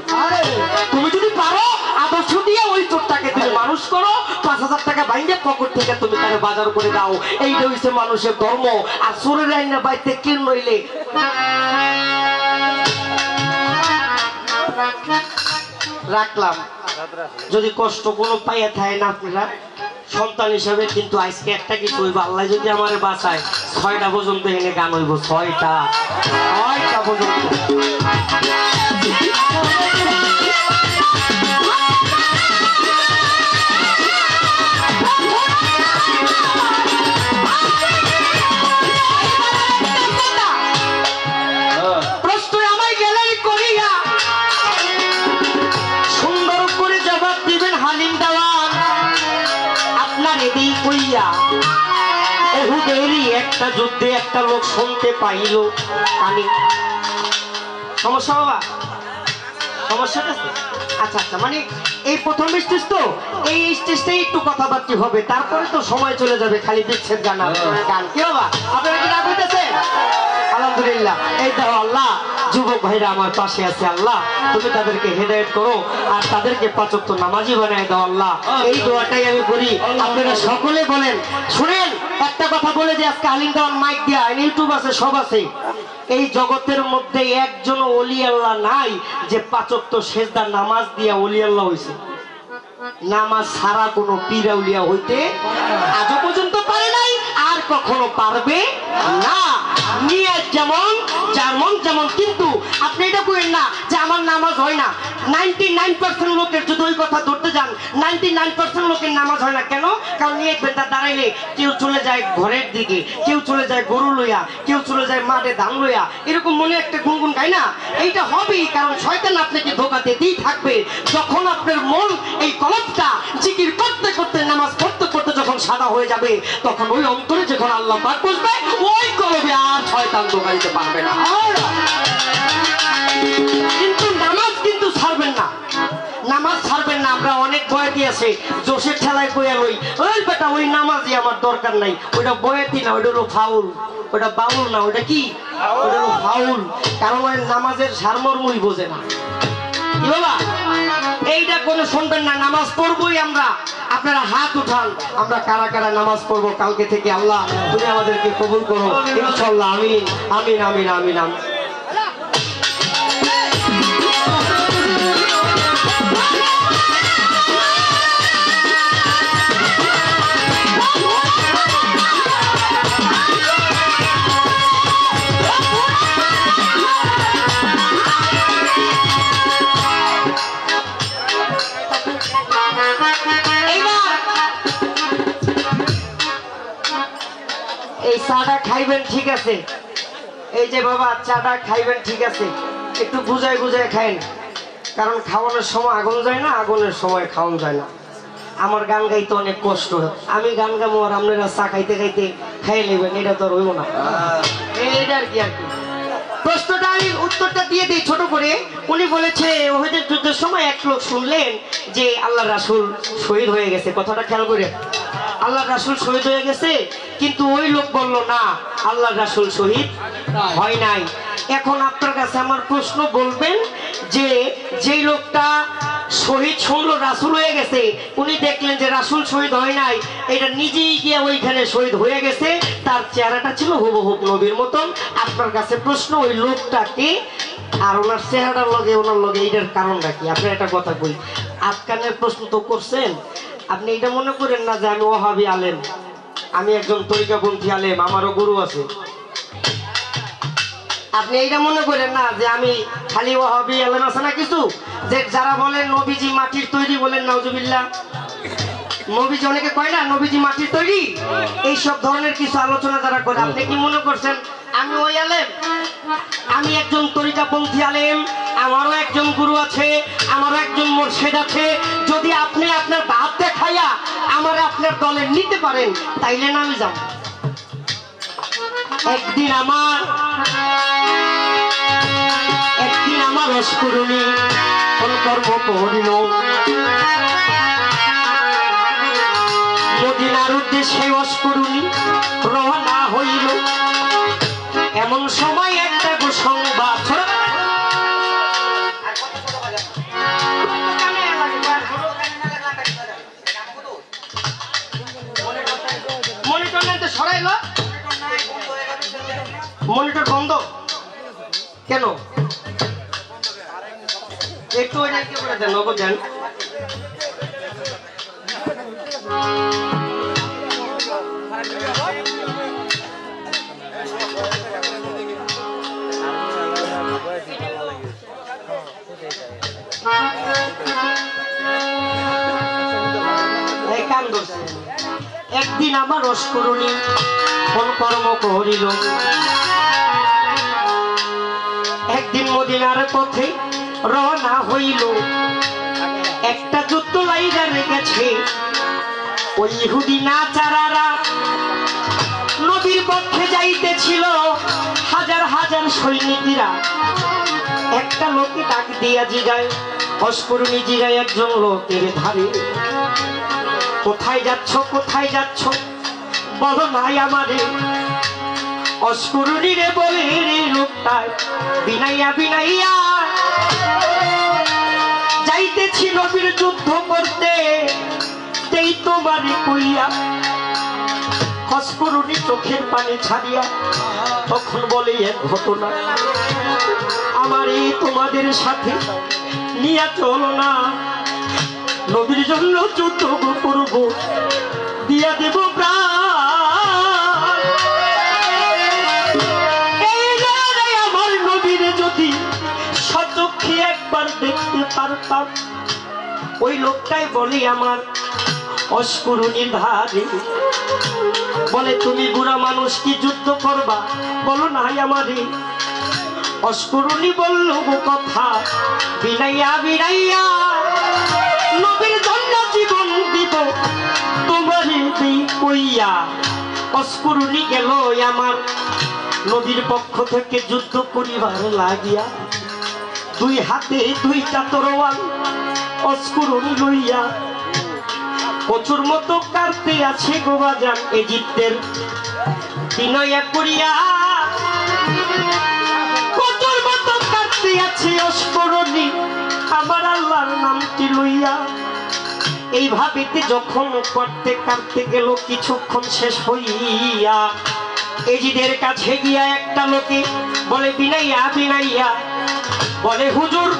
তুমি যদি পারো আদর্শ দিয়ে ওই চোরটাকে তুমি মানুষ করো, 5,000 টাকা বাইরে পকেট থেকে তুমি তাকে বাজার করে দাও। এইটা হচ্ছে মানুষের ধর্ম। আর চোরের আইনা বাইতে কিন নইলে রাখলাম। যদি কষ্ট কোনো পাইয়া থাকে না আপনারা সন্তান হিসাবে, কিন্তু আজকে একটা কিছু হইব, আল্লাহ যদি আমার বাঁচায় 6টা পর্যন্ত এনে গান হইব। 6টা পর্যন্ত। একটা যুদ্ধে একটা লোক শুনতে পাইল কানে। সমস্যা বাবা, সমস্যা আছে? আচ্ছা আচ্ছা, মানে এই প্রথম স্টেজ তো, এই স্টেজটাই একটু কথাবার্তা হবে, তারপরে তো সময় চলে যাবে খালি বিচ্ছেদ গান গান। কি বাবা আপনারা কি রাগ হইতেছেন? আলহামদুলিল্লাহ। এই দেখো আল্লাহ যুবক ভাইরা আমার পাশে আছে, আল্লাহ তুমি তাদেরকে হেদায়েত করো আর তাদেরকে 5 ওয়াক্ত নামাজি বানায় দাও আল্লাহ। এই দোয়াটাই আমি করি, আপনারা সকলে বলেন। শুনেন একটা কথা বলে যে আজকে আলিম দেওয়ান মাইক দিয়া ইউটিউব আছে, সব আছে, এই জগতের মধ্যে একজন ওলি আল্লাহ নাই যে 5 ওয়াক্ত সেজদা নামাজ দিয়া ওলি আল্লাহ হইছে। নামাজ ছাড়া কোনো পীর আউলিয়া হইতে আজও পর্যন্ত পারে নাই, আর কখনো পারবে না। নিয়ত যেমন যেমন যেমন, কিন্তু আপনি এটা করেন না যে আমার নামাজ হয় না। 99% লোকের যদি ওই কথা ধরতে যান, 99% লোকের নামাজ হয় না। কেন? কারণ নিয়ত বেঁধে দাঁড়াইলে কেউ চলে যায় ঘরের দিকে, কেউ চলে যায় গরু লইয়া, কেউ চলে যায় মাঠে ধান লইয়া, এরকম মনে একটা গুনগুন গায় না। এইটা হবেই, কারণ শয়তান আপনাকে ধোঁকা দিতেই থাকবে। যখন আপনার মন এই কলবটা জিকির করতে করতে নামাজ পড়তে পড়তে যখন সাদা হয়ে যাবে, তখন ওই অন্তরে যখন আল্লাহ পাক বসবে, ওই কলবে আর শয়তান ধোঁকা দিতে পারবে না। কিন্তু নামাজ কিন্তু ছাড়বেন না, নামাজ ছাড়বেন না। আমরা অনেক বয়াতি আছে জোশের ঠেলায় বয়া লই, ওই বেটা ওই নামাজই আমার দরকার নাই। ওইটা বয়াতি না, ওইটা হলো ফাউল, ওইটা বাউল না, ওইটা কি? ওইটা হলো ফাউল। কারণ ওই নামাজের সারমর্মই বোঝে না। কি বাবা এইটা কোনো শুনবেন না। নামাজ পড়বই আমরা। আপনারা হাত উঠান, আমরা কারা কারা নামাজ পড়বো কালকে থেকে। আল্লাহ তুমি আমাদেরকে কবুল করো ইনশাআল্লাহ। আমিন আমিন আমিন আমিন আমিন। এই চাটা খাইবেন ঠিক আছে, এই যে বাবা চাটা খাইবেন ঠিক আছে, একটু বুঝাই বুঝাই খাইন, কারণ খাওয়ানোর সময় আগুন যায় না, আগুনের সময় খাওয়ান যায় না। আমার গান গাইতে অনেক কষ্ট, আমি গান গাবো আর আপনারা চা খাইতে খাইতে খাই নেবেন, এটা তো আর হইব না। এইটা আর কি আর কি। প্রশ্নটা আমি উত্তরটা দিয়ে দিই ছোট করে। উনি বলেছে ওহিদের যুদ্ধের সময় এক লোক শুনলেন যে আল্লাহ রাসূল শহীদ হয়ে গেছে। কথাটা খেয়াল করে, আল্লাহ রাসূল শহীদ হয়ে গেছে, কিন্তু ওই লোক বলল না আল্লাহ রাসূল শহীদ হয় নাই। এখন আপনার কাছে আমার প্রশ্ন, বলবেন যে যেই লোকটা শহীদ শুনলো রাসূল হয়ে গেছে, উনি দেখলেন যে রাসূল শহীদ হয় নাই, এটা নিজেই গিয়ে ওইখানে শহীদ হয়ে গেছে, তার চেহারাটা ছিল হুবহুব নবীর মতন। আপনার কাছে প্রশ্ন, ওই লোকটাকে আর ওনার চেহারার লগে ওনার লগে এইটার কারণটা কি? আপনি একটা কথা বলি, আজকালের প্রশ্ন তো করছেন, আপনি এটা মনে করেন না যে আমি ওহাবি আলেম, আমি একজন তরিকাপন্থী আলেম, আমারও গুরু আছে। আপনি এইটা মনে করেন না যে আমি খালি ওহাবি আলেম আছে না কিছু, যে যারা বলেন নবীজি মাটির তৈরি বলেন নাউজুবিল্লাহ, নবীজি অনেকে কয় না নবীজি মাটির তৈরি, এইসব ধরনের কিছু আলোচনা যারা করে। আপনি কি মনে করছেন আমি ওই আলেম? আমি একজন তরিকাপন্থী আলেম, আমারও একজন গুরু আছে, আমারও একজন মুর্শিদ আছে। যদি আপনি আপনার ভাব দেখাইয়া আমার আপনার দলে নিতে পারেন তাইলে না আমি যাব। একদিন আমার রসকরুণী কর্ম করিল, মদিনার উদ্দেশ্যে রসকরুণী রওনা হইল। এমন সময় একটা সংবাদ মনিটর নাই তো সরাইল, মনিটর বন্ধ কেন? একটু ওইটা কি করে দেন নগদ দেন। একদিন আমার রসকরুণী কোন কর্ম করিল, একদিন মদিনার পথে রওনা হইল। একটা যুদ্ধ লাইগা রেখেছে, ওই ইহুদি নাচারারা নবীর পক্ষে যাইতেছিল হাজার হাজার সৈনিকেরা। একটা লোকে ডাক দিয়া জিগায়, রসকরুণী জিগায় একজন লোকের ধারে, কোথায় যাচ্ছ কোথায় যাচ্ছ বলো নাই আমারে। রসকরুণী রে বলে রে লোকটায় বিনাইয়া বিনাইয়া যাইতেছি নবীর যুদ্ধ করতে, এই তোমারে কইয়া। রসকরুণী চোখের পানি ছাড়িয়া তখন বলে এক ঘটনা, আমার এই তোমাদের সাথে নিয়ে চলো না, নবীর জন্য যুদ্ধ করব, দিয়া দেব প্রাণ। এই জায়গায় আমার নবীর যদি সচক্ষে একবার দেখতে পারতাম। ওই লোকটাই বলে আমার রসকরুণীর ধারে, বলে তুমি বুড়া মানুষ কি যুদ্ধ করবা বলো নাই আমারে। রসকরুণী বলল গো কথা বিনাইয়া বিনাইয়া, নবীর জন্য জীবন দিব তোমারে দেই কইয়া। রসকরুণী গেল আমার নবীর পক্ষ থেকে যুদ্ধ করিবার লাগিয়া, দুই হাতে দুইটা তরোয়াল রসকরুণী লইয়া। প্রচুর মতো কাঁদতে আছে গোবাজান ইজিপ্টের বিনয়া করিয়া, প্রচুর মতো কাঁদতে আছে রসকরুণী আমার আল্লাহর নামটি লইয়া। এইভাবে যখন করতে কাঁদতে গেল কিছুক্ষণ শেষ হইয়া, এজিদের কাছে গিয়া একটা লোকে বলে বিনাইয়া বিনাইয়া, বলে হুজুর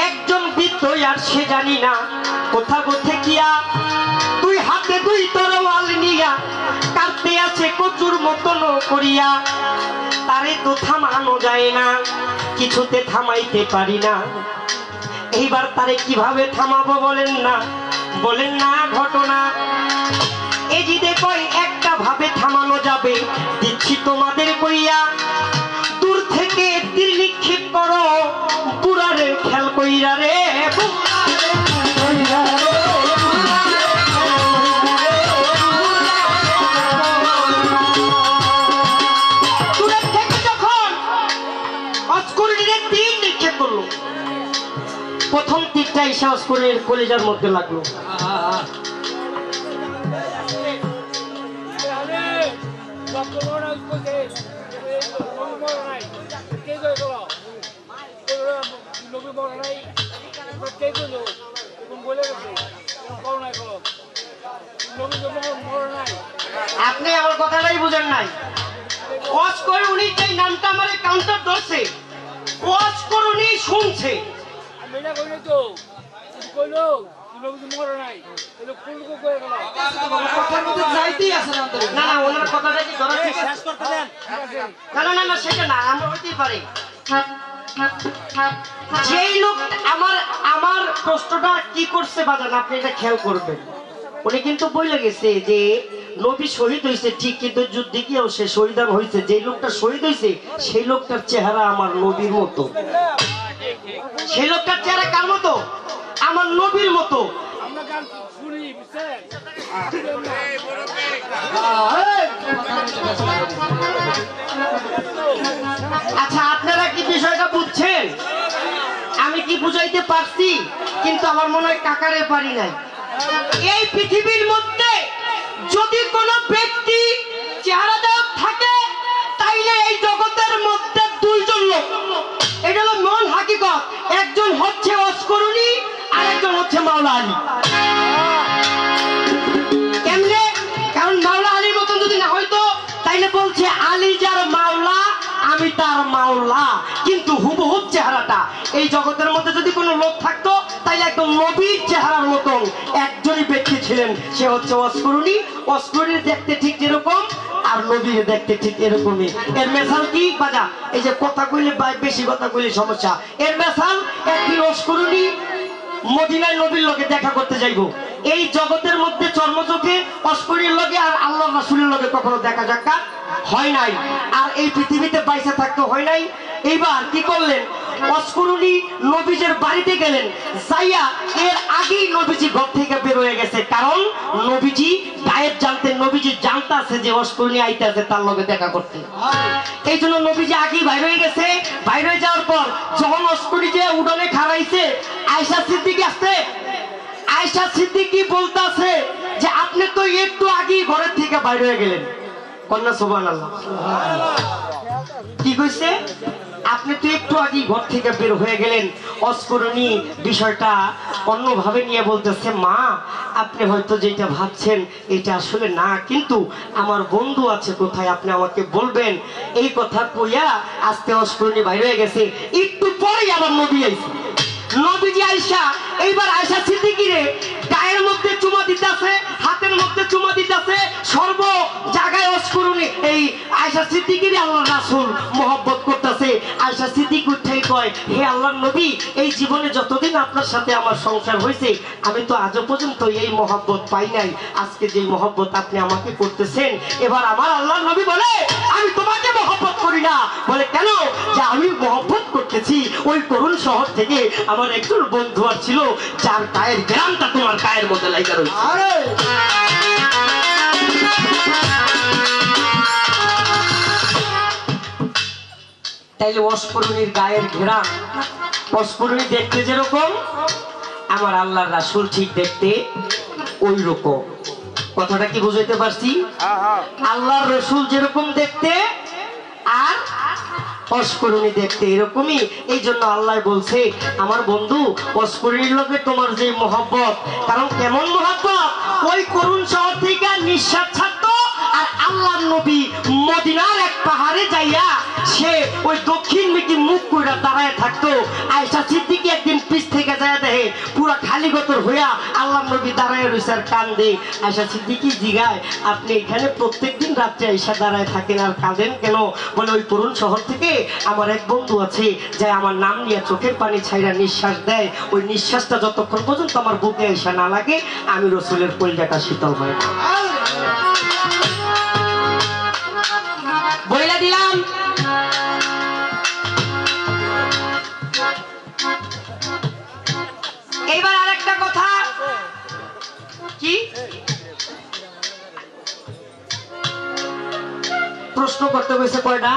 একজন বৃদ্ধ আর সে জানি না কোথা কোথা গিয়া দুই হাতে দুই তরোয়াল নিয়া কাঁদতে আছে কচুর মতন করিয়া। তারে তো থামানো যায় না, কিছুতে থামাইতে পারি না। এইবার তারে কিভাবে থামাবো বলেন না ঘটনা। এজিদে কয় একটা ভাবে থামানো যাবে, দিচ্ছি তোমাদের কইয়া। দূর থেকে তীর নিক্ষেপ করো, বুড়ারে খেল কইরা রে, প্রথম তীরটা ইসাহস করে কলেজার মধ্যে লাগলো। আপনি আমার কথাটাই বুঝেন নাই। রসকরুণী যে নামটা আমার কাউন্টার ধরছে, রসকরুণী শুনছে। যেই লোক আমার প্রশ্নটা কি করছে বাজান আপনি এটা খেয়াল করবেন। উনি কিন্তু বলে গেছে যে নবী শহীদ হয়েছে ঠিক, কিন্তু যুদ্ধে গিয়েও সে শহীদান হয়েছে। যে লোকটা শহীদ হয়েছে সেই লোকটার চেহারা আমার নবীর মতো। সেই লোকটার চেহারা কার মতো? আমার নবীর মতো। আচ্ছা, আপনারা কি বিষয়টা বুঝছেন? আমি কি বুঝাইতে পারছি? কিন্তু আমার মনে হয় কাকারে পারি নাই। এই পৃথিবীর মধ্যে যদি কোনো ব্যক্তি চেহারা দেওয়া থাকে, তাইলে এই জগতের মধ্যে দুইজন লোক, এটা হলো মন হাকিকত। একজন হচ্ছে অস্করুনি আর একজন হচ্ছে মাওলা আলী। কেমনে? কারণ মাওলা আলীর মতন যদি না হয়তো তাইলে বলছে আলী যার মাওলা আমি তার মাওলা, কিন্তু হুবহুব চেহারাটা এই জগতের মধ্যে যদি কোনো লোক থাকতো তাইলে একদম নবীর চেহারার মতন একজনই ব্যক্তি ছিলেন, সে হচ্ছে অস্করুনি। অস্করুনি দেখতে ঠিক যেরকম আর নবীর দেখতে ঠিক এরকমই। এর মেসাল কি বাজা? এই যে কথা কইলে বেশি কথা কইলে সমস্যা। এর মেসাল একদিন অস্করুনি মদিনায় নবীর লোকে দেখা করতে যাইবো। এই জগতের মধ্যে চর্মচোখে অস্করুনির লগে আর আল্লাহ রাসূলের লগে কখনো দেখা সাক্ষাৎ হয় নাই, আর এই পৃথিবীতে বাইসে থাকতে হয় নাই। এইবার কি করলেন? অস্করুনি নবীজির বাড়িতে গেলেন, যাইয়া এর আগেই নবীজি ঘর থেকে বের হয়ে গেছে, কারণ নবীজি গায়েব জানতেন, নবীজি জানতাছে যে অস্করুনি আইতাছে তার লগে দেখা করতে। এই জন্য নবীজি আগেই বাইর হয়ে গেছে। বাইর হয়ে যাওয়ার পর যখন অস্করুনি যে উডনে খাড়াইছে, আয়েশা সিদ্দিকী আসছে। আয়েশা সিদ্দিকী বলতাছে যে আপনি তো একটু আগেই ঘরের থেকে বাইর হয়ে গেলেন। কন্যা সুবহানাল্লাহ। কি কইছে? আপনি তো একটু আগে ঘর থেকে বের হয়ে গেলেন। অস্করুনি বিষয়টা অন্যভাবে নিয়ে বলতেছে, মা আপনি হয়তো যেটা ভাবছেন এটা আসলে না, কিন্তু আমার বন্ধু আছে কোথায় আপনি আমাকে বলবেন। এই কথা কইয়া আস্তে অস্করুনি বাইরে হয়ে গেছে। একটু পরেই আবার নবী আইছে। নবীজি আয়েশা, এইবার আয়েশা সিদ্দিকীরে গায়ের মধ্যে চুমা দিতেছে, হাতের মধ্যে চুমা দিতেছে, সর্ব জায়গায় অস্করুনি এই আয়েশা সিদ্দিকীরে আল্লাহ রাসূল মহব্বত করতেছে। আয়েশা সিদ্দিকী উঠেই কয়, হে আল্লাহর নবী, এই জীবনে যতদিন আপনার সাথে আমার সংসার হয়েছে আমি তো আজও পর্যন্ত এই মহব্বত পাই নাই। আজকে যে মহব্বত আপনি আমাকে করতেছেন, এবার আমার আল্লাহর নবী বলে আমি তোমাকে মহব্বত করি না। বলে কেন? যে আমি মহব্বত করতেছি ওই করুণ শহর থেকে আমার একজন বন্ধু আর ছিল যার গায়ের গ্রামটা তোমার গায়ের মধ্যে লাইগা রয়েছে। তাইলে অস্করুনির গায়ের ঘেরাম, অস্করুনি দেখতে যেরকম আমার আল্লাহর রাসূল ঠিক দেখতে ওই রকম। কথাটা কি বুঝাইতে পারছি? আল্লাহর রাসূল যেরকম দেখতে আর অস্করুনি দেখতে এরকমই। এই জন্য আল্লাহ বলছে আমার বন্ধু অস্করুনির লগে তোমার যে মহব্বত, কারণ কেমন মহব্বত? ওই করুণ শহর থেকে নিঃশ্বাস ছাড়তো আর আল্লাহর নবী মদিনার এক পাহাড়ে যাইয়া সে ওই দক্ষিণ দিকে মুখ কইরা দাঁড়ায় থাকতো। আয়েশা সিদ্দিকী একদিন পিছ থেকে যায় দেখে পুরা খালি গতর হইয়া আল্লাহর নবী দাঁড়ায় রইছে আর কান্দে। আয়েশা সিদ্দিকী জিগায়, আপনি এখানে প্রত্যেকদিন রাত্রে আয়েশা দাঁড়ায় থাকেন আর কাঁদেন কেন? বলে ওই করুণ শহর থেকে আমার এক বন্ধু আছে যে আমার নাম নিয়ে চোখের পানি ছাইরা নিঃশ্বাস দেয়, ওই নিঃশ্বাসটা যতক্ষণ পর্যন্ত আমার বুকে আয়েশা না লাগে আমি রাসূলের কলিজাটা শীতল হয় না। বইলা দিলাম। এইবার আরেকটা কথা, কি প্রশ্ন করতে হয়েছে? কয়টা?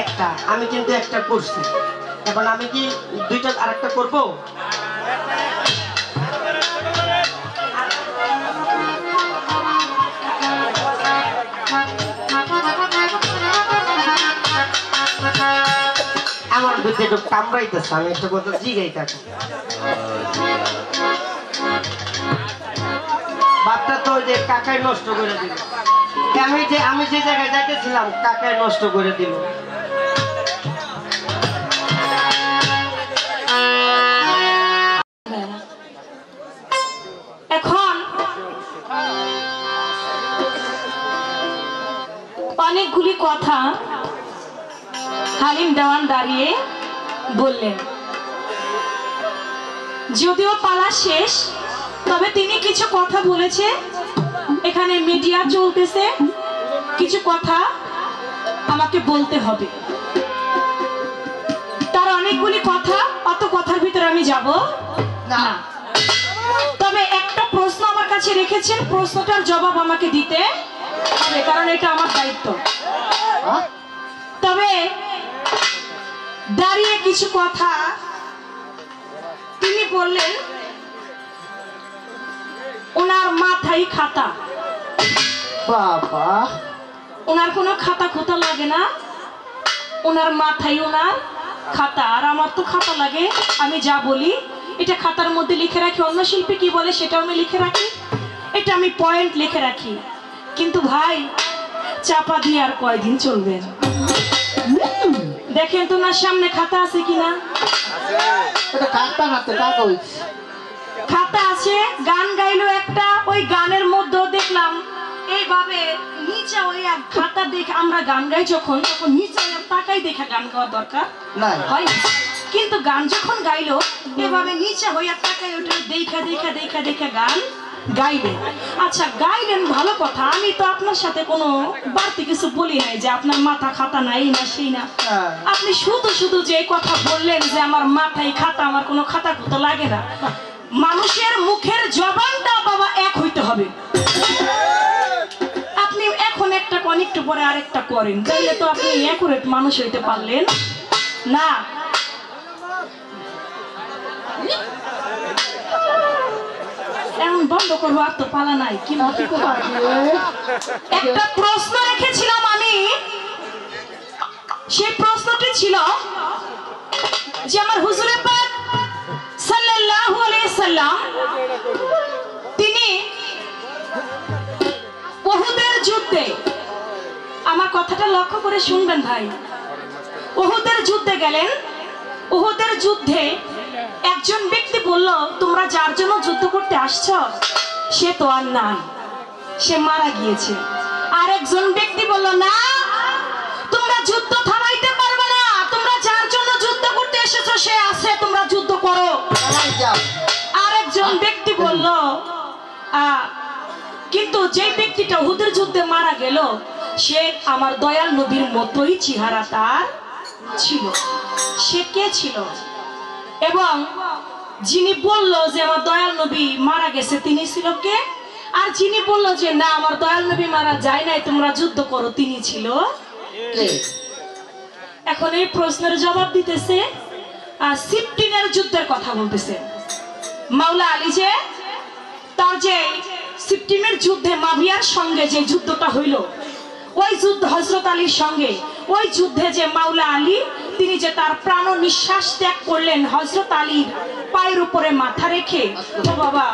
একটা। আমি কিন্তু একটা করছি, এখন আমি কি দুইটা আরেকটা করবো? আমার বুদ্ধি একটু কামড়াইতেছে, আমি একটা কথা জিগাই থাকি। বাপটা তো যে কাকাই নষ্ট করে দিল, আমি যে জায়গায় যাইতেছিলাম কাকাই নষ্ট করে দিল। এখন অনেকগুলি কথা হালিম দেওয়ান দাঁড়িয়ে বললেন। যদিও পালা শেষ, তবে তিনি কিছু কথা বলেছে, এখানে মিডিয়া চলতেছে, কিছু কথা আমাকে বলতে হবে। তার অনেকগুলি কথা, অত কথার ভিতরে আমি যাব না। তবে একটা প্রশ্ন আমার কাছে রেখেছেন, প্রশ্নটার জবাব আমাকে দিতে হবে, কারণ এটা আমার দায়িত্ব। তবে দাঁড়িয়ে কিছু কথা তিনি বললেন, ওনার মাথায় খাতা। বাবা, ওনার কোনো খাতা খোতা লাগে না, ওনার মাথায় ওনার খাতা। আর আমার তো খাতা লাগে, আমি যা বলি এটা খাতার মধ্যে লিখে রাখি। অন্য শিল্পী কি বলে সেটাও আমি লিখে রাখি, এটা আমি পয়েন্ট লিখে রাখি। কিন্তু ভাই, চাপা দিয়ে আর কয়দিন চলবে? দেখেন তো না সামনে খাতা আছে কিনা। খাতা আছে, গান গাইলো একটা, ওই গানের মধ্যে দেখলাম এইভাবে নিচে ওই খাতা দেখে আমরা গান গাই যখন, তখন নিচে তাকাই দেখে গান গাওয়া দরকার হয় না। কিন্তু গান যখন গাইলো এভাবে নিচে হইয়া তাকাই ওটা দেখা দেখা দেখা দেখা গান গাইলেন। আচ্ছা গাইলেন, ভালো কথা। আমি তো আপনার সাথে কোনো বাড়তি কিছু বলি নাই যে আপনার মাথা খাতা নাই না সেই না। আপনি শুধু শুধু যে কথা বললেন যে আমার মাথায় খাতা, আমার কোনো খাতা খুঁতো লাগে না। মানুষের মুখের জবানটা বাবা এক হইতে হবে। আপনি এখন একটা কোন, একটু পরে আরেকটা করেন, তাহলে তো আপনি একুরেট মানুষ হইতে পারলেন না। এখন বন্ধ করবো, আর তো পালা নাই। কি মতি একটা প্রশ্ন রেখেছিলাম আমি, সেই প্রশ্নটি ছিল যে আমার হুজুরে পাক সাল্লাল্লাহু আলাইহি সাল্লাম তিনি উহুদের যুদ্ধে, আমার কথাটা লক্ষ্য করে শুনবেন ভাই, উহুদের যুদ্ধে গেলেন। উহুদের যুদ্ধে একজন ব্যক্তি বলল, তোমরা যার জন্য যুদ্ধ করতে আসছো সে তো আর নাই, সে মারা গিয়েছে। আর একজন ব্যক্তি বলল, না তোমরা যুদ্ধ থামাইতে পারবে না, তোমরা যার জন্য যুদ্ধ করতে এসেছো সে আছে, তোমরা যুদ্ধ করো। আর একজন ব্যক্তি বলল, কিন্তু যে ব্যক্তিটা উহুদের যুদ্ধে মারা গেল সে আমার দয়াল নবীর মতোই চেহারা তার ছিল। সে কে ছিল? এবং যিনি বলল যে আমার দয়াল নবী মারা গেছে তিনি ছিল কে? আর যিনি বলল যে না আমার দয়াল নবী মারা যায় নাই, তোমরা যুদ্ধ করো, তিনি ছিল কে? এখন এই প্রশ্নের জবাব দিতেছে সিফটিনের যুদ্ধের কথা বলতেছে মাওলা আলী, যে তার যে সিফটিনের যুদ্ধে মাবিয়ার সঙ্গে যে যুদ্ধটা হইল, ওই যুদ্ধ হযরত আলীর সঙ্গে, ওই যুদ্ধে যে মাওলা আলী তিনি যে তার প্রাণ নিঃশ্বাস ত্যাগ করলেন হযরত আলীর পায়ের উপরে মাথা রেখে, ও বাবা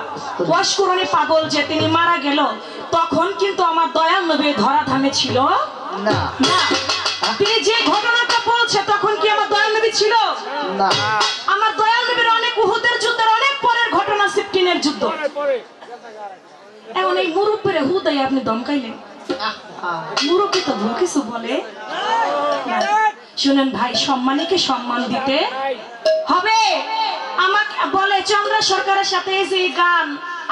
ওয়াশকুরনি পাগল যে তিনি মারা গেল, তখন কিন্তু আমার দয়াল নবী ধরা ধামে ছিল না। তিনি যে ঘটনাটা বলছে তখন কি আমার দয়াল নবী ছিল না? আমার দয়াল নবীর অনেক উহুদের যুদ্ধের অনেক পরের ঘটনা, সিফটিনের যুদ্ধ। এখন এই মুরুব্বিরে হুদাই আপনি দমকাইলেন, মুরুব্বি তো ভুল কিছু বলে। শুনেন ভাই, সম্মানীকে সম্মান দিতে হবে। আমাকে বলে চন্দ্র সরকারের সাথে এই যে গান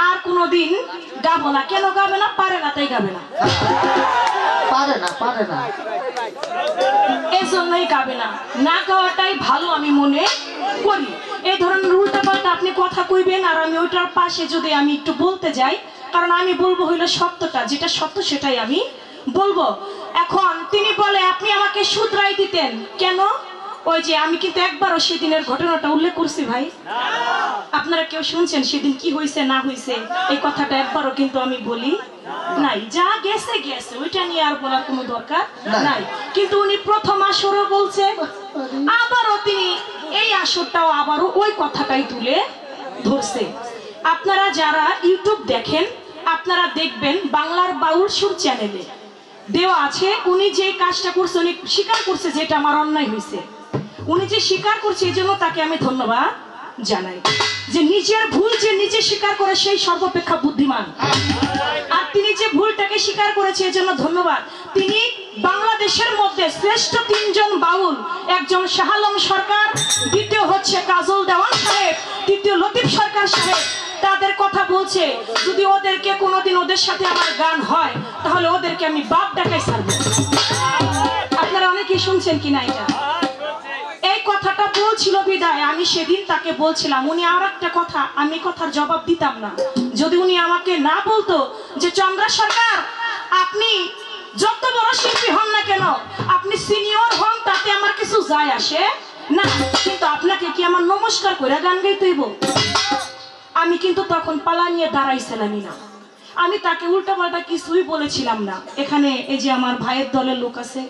আর কোনোদিন গাবো না। কেন গাবে না? পারে না, তাই গাবে না, পারে না, এই জন্যই গাবে না। না গাওয়াটাই ভালো আমি মনে করি। এই ধরনের উল্টাপাল্টা আপনি কথা কইবেন আর আমি ওইটার পাশে যদি আমি একটু বলতে যাই, কারণ আমি বলবো হইলো সত্যটা, যেটা সত্য সেটাই আমি বলবো। এখন তিনি বলে আপনি আমাকে শুধরাই দিতেন কেন? ওই যে আমি কিন্তু একবারও সেদিনের ঘটনাটা উল্লেখ করছি ভাই, আপনারা কেউ শুনছেন সেদিন কি হয়েছে না হয়েছে? এই কথাটা একবারও কিন্তু আমি বলি নাই। যা গেছে গেছে, ওইটা নিয়ে আর বলার কোনো দরকার নাই। কিন্তু উনি প্রথম আসরও বলছে, আবারও তিনি এই আসরটাও আবারও ওই কথাটাই তুলে ধরছে। আপনারা যারা ইউটিউব দেখেন আপনারা দেখবেন বাংলার বাউল সুর চ্যানেলে দেওয়া আছে। উনি যে কাজটা করছে উনি স্বীকার করছে যেটা আমার অন্যায় হয়েছে। উনি যে স্বীকার করছে এই জন্য তাকে আমি ধন্যবাদ জানাই, যে নিজের ভুল যে নিজে স্বীকার করে সেই সর্বাপেক্ষা বুদ্ধিমান। আর তিনি যে ভুলটাকে স্বীকার করেছে এই জন্য ধন্যবাদ। তিনি বাংলাদেশের মধ্যে শ্রেষ্ঠ 3 জন বাউল, একজন শাহ আলম সরকার, দ্বিতীয় হচ্ছে কাজল দেওয়ান সাহেব, তৃতীয় লতিফ সরকার সাহেব, তাদের কথা বলছে, যদি ওদেরকে কোনোদিন ওদের সাথে আমার গান হয় তাহলে ওদেরকে আমি বাপ ডাকাই ছাড়বো। আপনারা অনেকেই শুনছেন কিনা এটা? এই কথাটা বলছিল বিদায় আমি সেদিন তাকে বলছিলাম, উনি আর একটা কথা, আমি কথার জবাব দিতাম না যদি উনি আমাকে না বলতো যে চন্দ্রা সরকার আপনি যত বড় শিল্পী হন না কেন, আপনি সিনিয়র হন তাতে আমার কিছু যায় আসে না, কিন্তু আপনাকে কি আমার নমস্কার করে গান গাইতে হইব? আমি কিন্তু তখন পালা নিয়ে দাঁড়াইছিলামই না, আমি তাকে উল্টাপাল্টা কিছুই বলেছিলাম না। এখানে এই যে আমার ভাইয়ের দলের লোক আছে,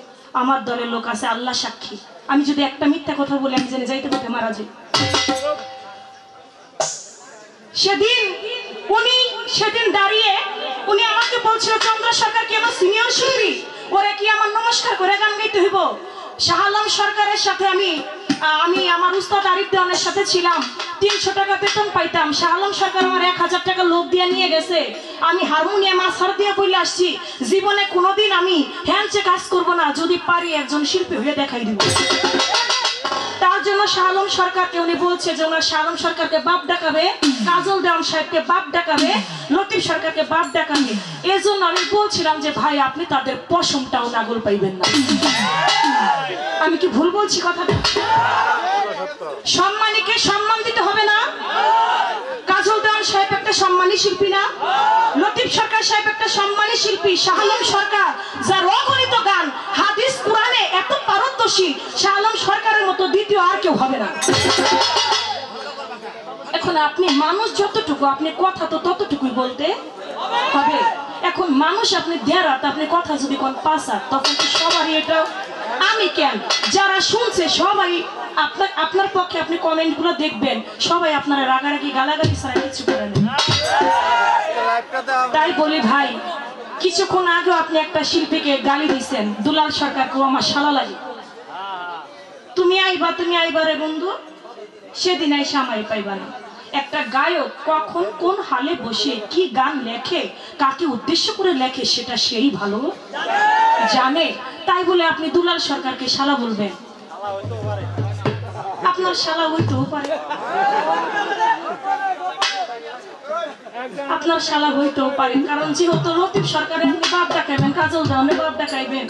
আমার দলের লোক আছে, আল্লাহ সাক্ষী, আমি যদি একটা মিথ্যা কথা বলি আমি জেনে যাইতে পথে মারা যাই। সেদিন দাঁড়িয়ে উনি আমাকে বলছিল চন্দ্রা সরকার কি আমার সিনিয়র শিল্পী, ওরা কি আমার নমস্কার করে গান গাইতে হইব? শাহ আলম সরকারের সাথে আমি আমার উস্তাদ আরিফ দেওয়ানের সাথে ছিলাম, 300 টাকা বেতন পাইতাম। শাহ আলম সরকার আমার 1000 টাকা লোক দিয়ে নিয়ে গেছে, আমি হারমোনিয়াম আসার দিয়ে বলে আসছি জীবনে কোনোদিন আমি হ্যান্ডসে কাজ করব না, যদি পারি একজন শিল্পী হয়ে দেখাই দিব। তার জন্য শাহ আলম সরকারকে উনি বলছে যে ওনার শাহ আলম সরকারকে বাপ ডাকাবে, কাজল দেওয়ান সাহেবকে বাপ ডাকাবে, লতিফ সরকারকে বাপ ডাকাবে। এই জন্য আমি বলছিলাম যে ভাই আপনি তাদের পশমটাও নাগল পাইবেন না। আমি কি ভুল বলছি কথাটা? সম্মানীকে সম্মান দিতে হবে না? কাজল দেওয়ান সাহেব একটা সম্মানী শিল্পী না? লতিফ সরকার সাহেব একটা সম্মানী শিল্পী। শাহ আলম সরকার যার অগণিত গান হাদিস কুরআনে এত পারদর্শী, শাহ আলম সরকারের মতো দ্বিতীয় আর কেউ হবে না। এখন আপনি মানুষ যতটুকু, আপনি কথা তো ততটুকুই বলতে হবে। এখন মানুষ আপনি দেড়াত, আপনি কথা যদি কোন পাঁচা, তখন তো সবারই এটা, আমি কেন যারা শুনছে সবাই আপনার পক্ষে আপনি কমেন্ট গুলো দেখবেন, সবাই আপনারা রাগারাগি গালাগালি ছাড়া কিছু করে না। তাই বলি ভাই, কিছুক্ষণ আগেও আপনি একটা শিল্পীকে গালি দিচ্ছেন, দুলাল সরকারকেও আমার শালা লাগে, তুমি আইবা রে বন্ধু, সেদিন আইসা আমায় পাইবা না। একটা গায়ক কখন কোন হালে বসে কি গান লেখে, কাকে উদ্দেশ্য করে লেখে সেটা সেই ভালো জানে। তাই বলে আপনি দুলাল সরকারকে শালা বলবেন? আপনার শালা হইতেও পারে, আপনার শালা হইতেও পারে, কারণ যেহেতু লতিফ সরকারের আপনি বাপ ডাকাইবেন, কাজল দেওয়ানের বাপ ডাকাইবেন,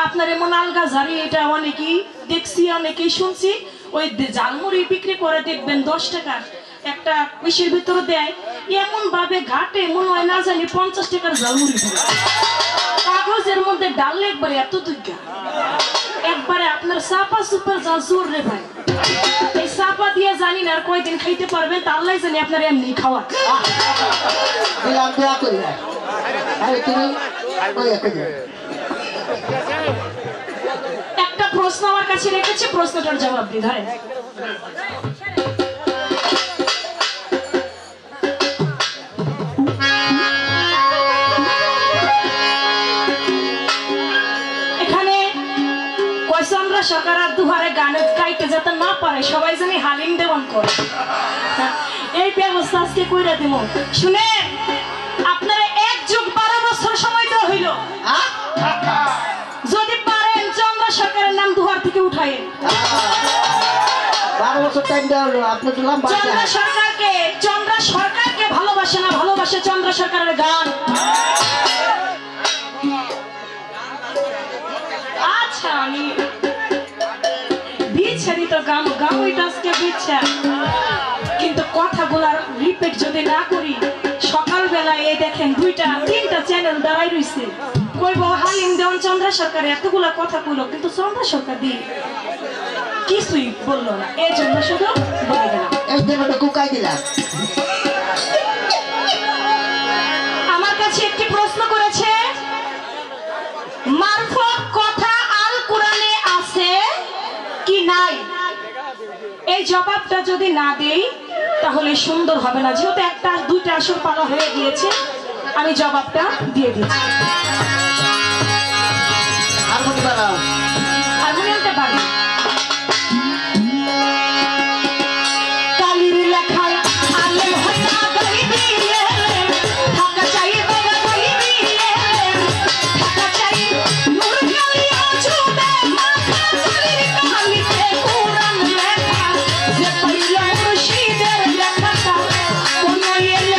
আপনার এমন আলগা ঝাড়ি এটা অনেকেই দেখছি, অনেকেই শুনছি। ওই জালমুড়ি বিক্রি করে দেখবেন 10 টাকা একটা পিসের ভিতরে দেয়, এমন ভাবে ঘাটে মনে হয় না জানি 50 টাকার জালমুড়ি, কাগজের মধ্যে ডাললে একবারে এত দুইগা, একবারে আপনার চাপা সুপার যা জোর রে ভাই। এই চাপা দিয়ে জানি না আর কয়দিন খাইতে পারবেন, তা আল্লাহ জানি আপনার এমনি খাওয়া। একটা প্রশ্ন আমার কাছে রেখেছে, প্রশ্নটার জবাব দিই, ধরেন। চন্দ্রা সরকার আর দুহারে গানে গাইতে যাতে না পারে, সবাই জানি হালিম দেওয়ান করে, এই ব্যবস্থা আজকে কইরা দিব। শুনেন, আপনারা 1 যুগ 12 বছর সময় দেওয়া হইল, যদি পারেন চন্দ্রা সরকারের নাম দুহার থেকে উঠাইন। 12 বছর টাইম দেওয়া হলো, আপনি দিলাম চন্দ্রা সরকারকে ভালোবাসে না, ভালোবাসে চন্দ্রা সরকারের গান। আচ্ছা আমি বিচ্ছেদিত গান আজকে বিচ্ছা, কিন্তু কথাগুলার রিপিট যদি না করি, সকালবেলা এই দেখেন 2-3টা চ্যানেল দাঁড়াই রয়েছে, কইব হালিম দেওয়ান চন্দ্রা সরকার এতগুলা কথা কইলো, কিন্তু চন্দ্রা সরকার দিয়ে কিছুই বললো না, এই জন্য শুধু বলে গেলাম। আমার কাছে একটি প্রশ্ন করেছে, মারফত কথা আল কোরআনে আছে কি নাই? এই জবাবটা যদি না দেই তাহলে সুন্দর হবে না, যেহেতু 1-2টা আসর পালা হয়ে গিয়েছে, আমি জবাবটা দিয়ে দিচ্ছি। হারমোনিয়ামটা বাড়ি কালির লেখায় আলেম হইয়া গাই দিয়ে, থাকা চাই বাবা গাই দিয়ে, থাকা চাই নূর কালিয়া চুদে মাথা কালির কালিতে কোরআন লেখা, যে পাইল মুর্শিদের লেখাটা কোন এলে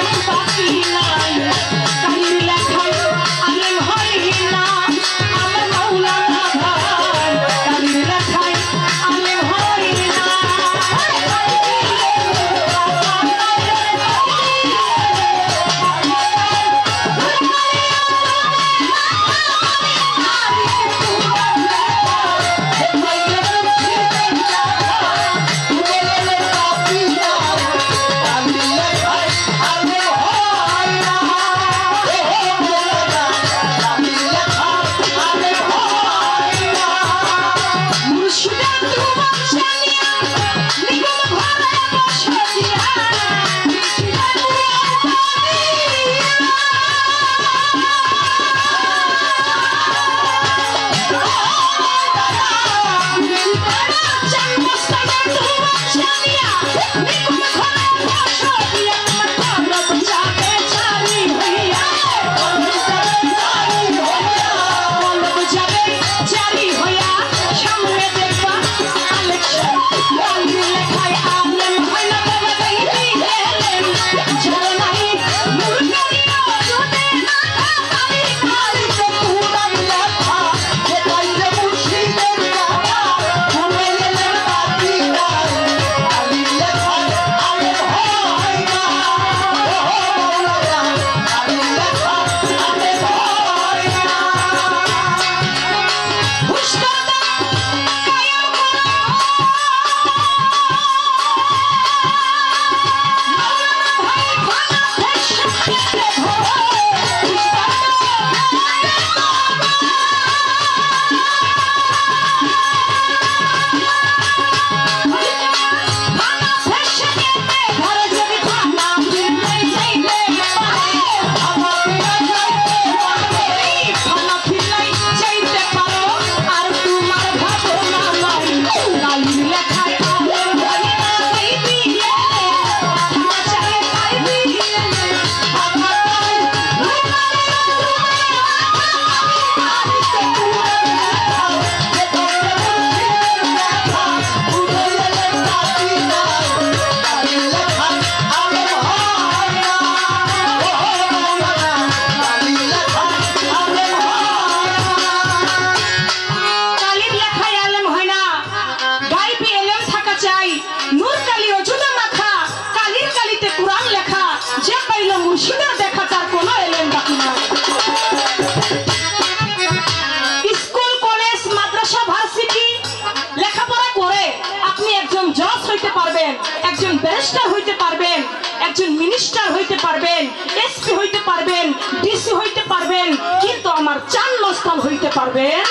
ব্যারিস্টার হইতে পারবেন, একজন মিনিস্টার হইতে পারবেন, এসপি হইতে পারবেন, ডিসি হইতে পারবেন, কিন্তু আমার জন্মস্থান হইতে পারবেন।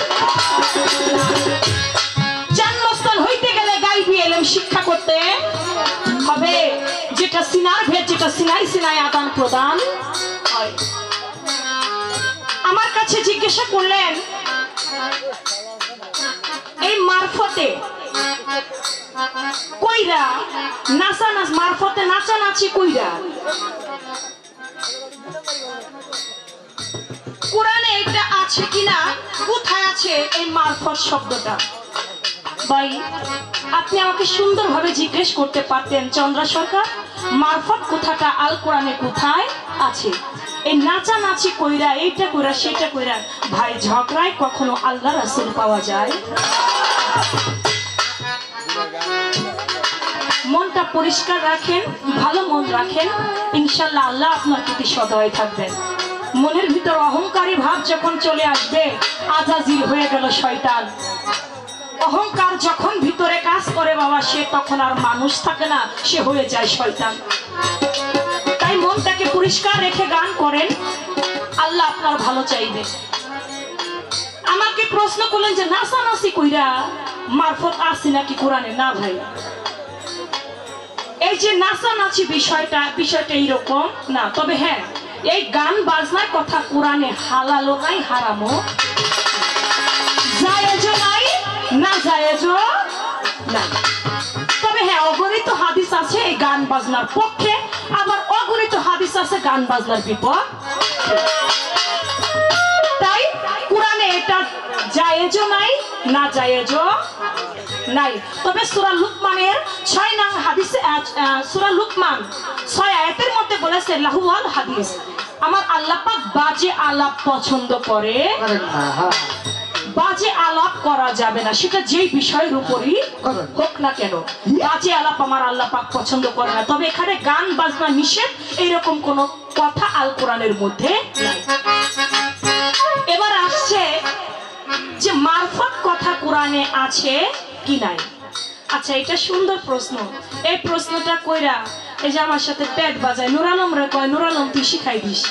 জন্মস্থান হইতে গেলে গাইবি এলেম শিক্ষা করতে হবে, যেটা সিনার ভেদ, যেটা সিনাই সিনাই আদান প্রদান হয়। আমার কাছে জিজ্ঞাসা করলেন এই মারফতে কইরা মারফতে নাচানাচি কইরা কোরআনে এটা আছে কিনা, কোথায় আছে এই মারফত শব্দটা? ভাই আপনি আমাকে সুন্দরভাবে জিজ্ঞেস করতে পারতেন, চন্দ্রা সরকার মারফত কথাটা আল কোরআনে কোথায় আছে? এই নাচানাচি কইরা, এইটা কইরা, সেটা কইরা, ভাই ঝগড়ায় কখনো আল্লাহ রাসূল পাওয়া যায়? মনটা পরিষ্কার রাখেন, ভালো মন রাখেন, ইনশাআল্লাহ আল্লাহ আপনার প্রতি সদয় থাকবেন। মনের ভিতর অহংকারী ভাব যখন চলে আসবে, আজাজিল হয়ে গেল শয়তান। অহংকার যখন ভিতরে কাজ করে বাবা, সে তখন আর মানুষ থাকে না, সে হয়ে যায় শয়তান। তাই মনটাকে পরিষ্কার রেখে গান করেন, আল্লাহ আপনার ভালো চাইবে। আমাকে প্রশ্ন করলেন যে নাচানাচি কইরা মারফত আছে নাকি কোরআনে? না ভাই, এই যে নাচানাচি বিষয়টা এইরকম না। তবে হ্যাঁ, এই গান বাজনার কথা কোরআনে হালালও নাই, হারামও, জায়েজও নাই, না জায়েজও না। তবে হ্যাঁ, অগণিত হাদিস আছে এই গান বাজনার পক্ষে, আবার অগণিত হাদিস আছে গান বাজনার বিপক্ষে। তাই কোরআনে এটা জায়েজও নাই, না জায়েজও নাই। তবে সূরা লুকমানের 6 নং হাদিসে, সূরা লুকমান 6 আয়াতের মধ্যে বলেছে লাহুয়াল হাদিস, আমার আল্লাহ পাক বাজে আলাপ পছন্দ করে। বাজে আলাপ করা যাবে না, সেটা যেই বিষয়ের উপরই হোক না কেন, বাজে আলাপ আমার আল্লাহ পাক পছন্দ করে না। তবে এখানে গান বাজনা নিষেধ, এইরকম কোন কথা আল কোরআনের মধ্যে নাই। এবার আসছে যে মারফত কথা কোরআনে আছে কি নাই। আচ্ছা, এটা সুন্দর প্রশ্ন। এই প্রশ্নটা কইরা এই যে আমার সাথে পেট বাজায় নূর আলম রে কয়, নূর আলম তুই শিখাই দিস।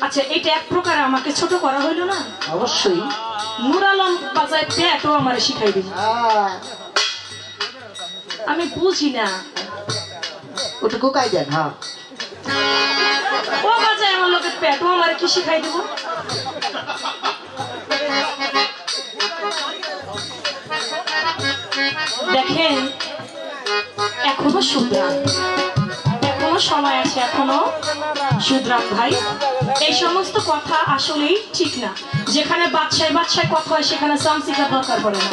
আচ্ছা, এটা এক প্রকার আমাকে ছোট করা হইলো না? অবশ্যই। নূর আলম বাজায় পেট, ও আমার শিখাই দিস। আমি বুঝি না, ওটুকু কাই দেন। হ্যাঁ, ও বাজায় আমার লোকের পেট, ও আমার কি শিখাই দিব? দেখেন, এখনো শুধরান, এখনো সময় আছে, এখনো শুধরান ভাই। এই সমস্ত কথা আসলেই ঠিক না। যেখানে বাদশায় বাদশায় কথা হয়, সেখানে চামচিকার দরকার পড়ে না।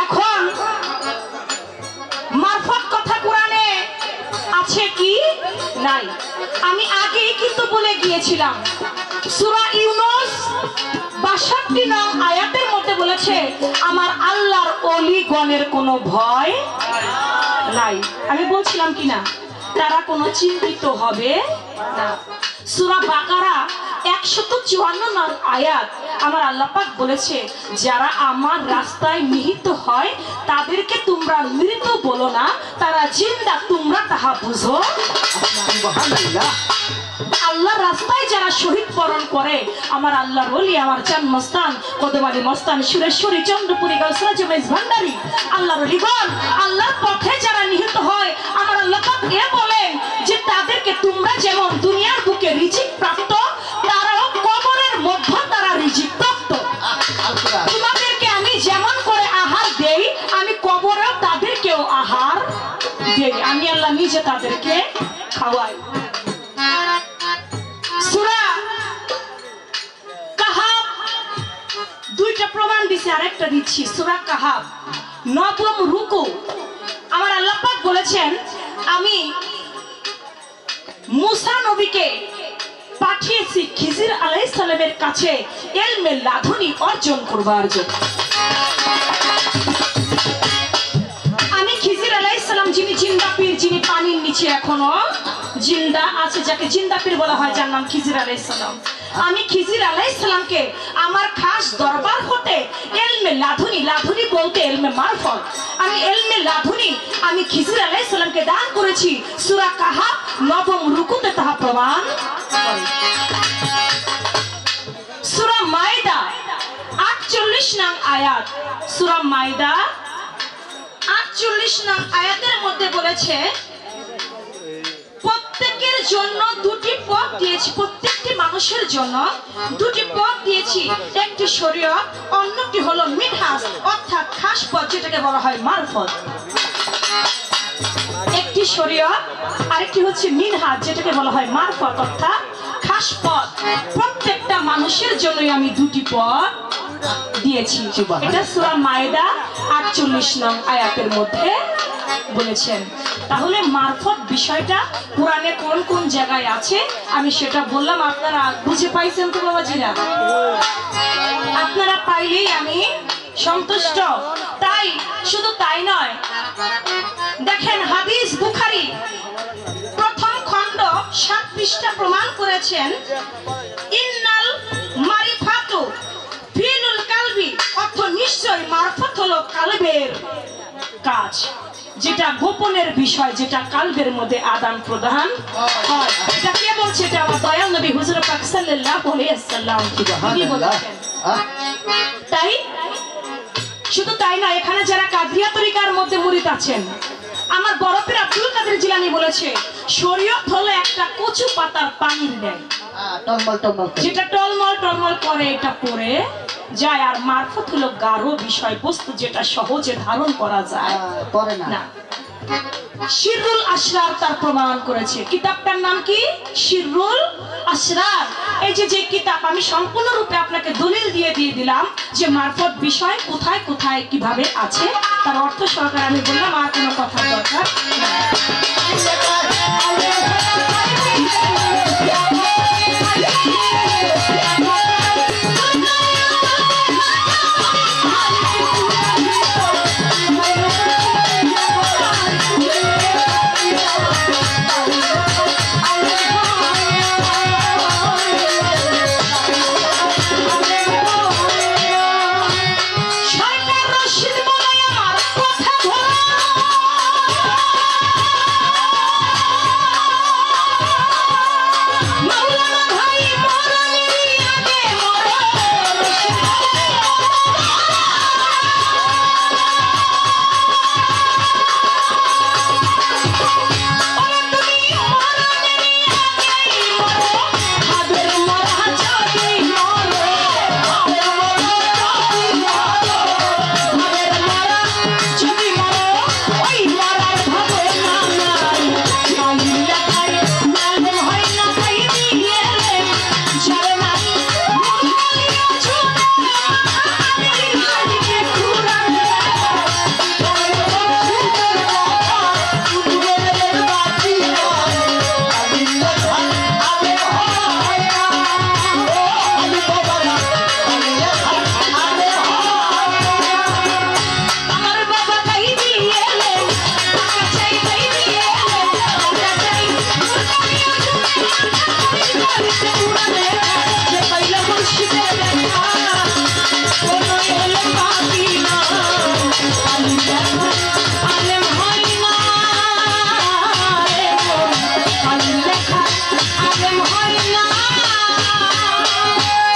এখন মারফত কথা কোরআনে আছে কি নাই? আমি আগেই কিন্তু বলে গিয়েছিলাম, সূরা ইউনূস ৬২ নং আয়াতের মধ্যে বলেছে আমার আল্লাহর ওলিগণের কোনো ভয় নাই। আমি বলছিলাম কিনা, তারা কোনো চিন্তিত হবে না। সূরা বাকারা ১৫৪ নং আয়াত, আমার আল্লাহ পাক বলেছে যারা আমার রাস্তায় নিহিত হয় তাদেরকে তোমরা মৃত বলো না, তারা জিন্দা, তোমরা তাহা বুঝো। আল্লাহর রাস্তায় যারা শহীদ বরণ করে, আমার আল্লাহর ওলি, আমার জন্মস্থান কদমালী মস্তান সুরেশ্বরী চন্দ্রপুরী গাউসরাজ ভান্ডারী, আল্লাহর ওলিগণ আল্লাহর পথে যারা নিহত হয়, আমার আল্লাহ পাক এ বলেন যে তাদেরকে তোমরা যেমন দুনিয়ার বুকে রিজিক প্রাপ্ত, তারাও কবরের মধ্যে তারা রিজিক প্রাপ্ত। তোমাদেরকে আমি যেমন করে আহার দেই, আমি কবরেও তাদেরকেও আহার দেই, আমি আল্লাহ নিজে তাদেরকে খাওয়াই। সূরা কাহাফ 2টা প্রমাণ দিছে, আরেকটা দিচ্ছি। সূরা কাহাফ 9ম রুকু, আমার আল্লাহ পাক বলেছেন আমি মুসা নবীকে পাঠিয়েছি খিজির আলাইহিস সালামের কাছে ইলমের লাধুনি অর্জন করবার জন্য। আমি খিজির আলাইহিস সালাম, যিনি জিন্দা পীর, যিনি পানির নিচে এখনো জিন্দা আছে, যাকে জিন্দা পীর বলা হয়, যার নাম খিজির আলাইহিস সালাম, আমি খিজির আলাইহিস সালামকে আমার খাস দরবার হতে ইলমে লাদুনী, লাদুনী বলতে ইলমে মারফত, আমি ইলমে লাদুনী আমি খিজির আলাইহিস সালামকে দান করেছি। সূরা কাহাফ 9ম রুকুতে তাহা প্রমাণ করে। সূরা মাইদা 48 নং আয়াত, সূরা মাইদা 48 নং আয়াতের মধ্যে বলেছে প্রত্যেকের জন্য দুটি পথ দিয়েছি, প্রত্যেকটি মানুষের জন্য দুটি পথ দিয়েছি, একটি শরীয়ত, অন্যটি হলো মিনহাজ অর্থাৎ খাস পথ যেটাকে বলা হয় মারফত। একটি শরীয়ত আরেকটি হচ্ছে মিনহাজ যেটাকে বলা হয় মারফত অর্থাৎ খাস পথ। প্রত্যেকটা মানুষের জন্যই আমি দুটি পথ দিয়েছি। এটা সূরা মাইদা 48 নং আয়াতের মধ্যে বলেছেন। তাহলে মারফত বিষয়টা কোরআনে কোন কোন জায়গায় আছে আমি সেটা বললাম, আপনারা বুঝে পাইছেন তো বাবাজিরা? আপনারা পাইলেই আমি সন্তুষ্ট। তাই শুধু তাই নয়, দেখেন হাদিস বুখারী প্রথম খণ্ড 7 পৃষ্ঠা প্রমাণ করেছেন ইন্নাল মারিফাতু ফিনুল কালবি, অর্থ নিশ্চয় মারফত হলো কালবের কাজ, যেটা গোপনের বিষয়, যেটা কালবের মধ্যে আদান প্রদান হয়। এটা কে বলছে? এটা আমার দয়াল নবী হুজুর পাক সাল্লাল্লাহু আলাইহি ওয়াসাল্লাম তিনি বলেছেন। তাই শুধু তাই না, এখানে যারা কাদরিয়া তরিকার মধ্যে মুরিদ আছেন, আমার বড় পীর আব্দুল কাদের জিলানী বলেছে শরীয়ত হলো একটা কচু পাতার পানির ন্যায়, যেটা টলমল টলমল করে এটা পড়ে যায়, আর মারফত হলো গাঢ় বিষয়বস্তু যেটা সহজে ধারণ করা যায় না। শিররুল আসরার তার প্রমাণ করেছে। কিতাবটার নাম কি? শিররুল আসরার। এই যে কিতাব আমি সম্পূর্ণরূপে আপনাকে দলিল দিয়ে দিলাম যে মারফত বিষয় কোথায় কোথায় কিভাবে আছে, তার অর্থ সহকারে আমি বললাম, আর কোনো কথা দরকার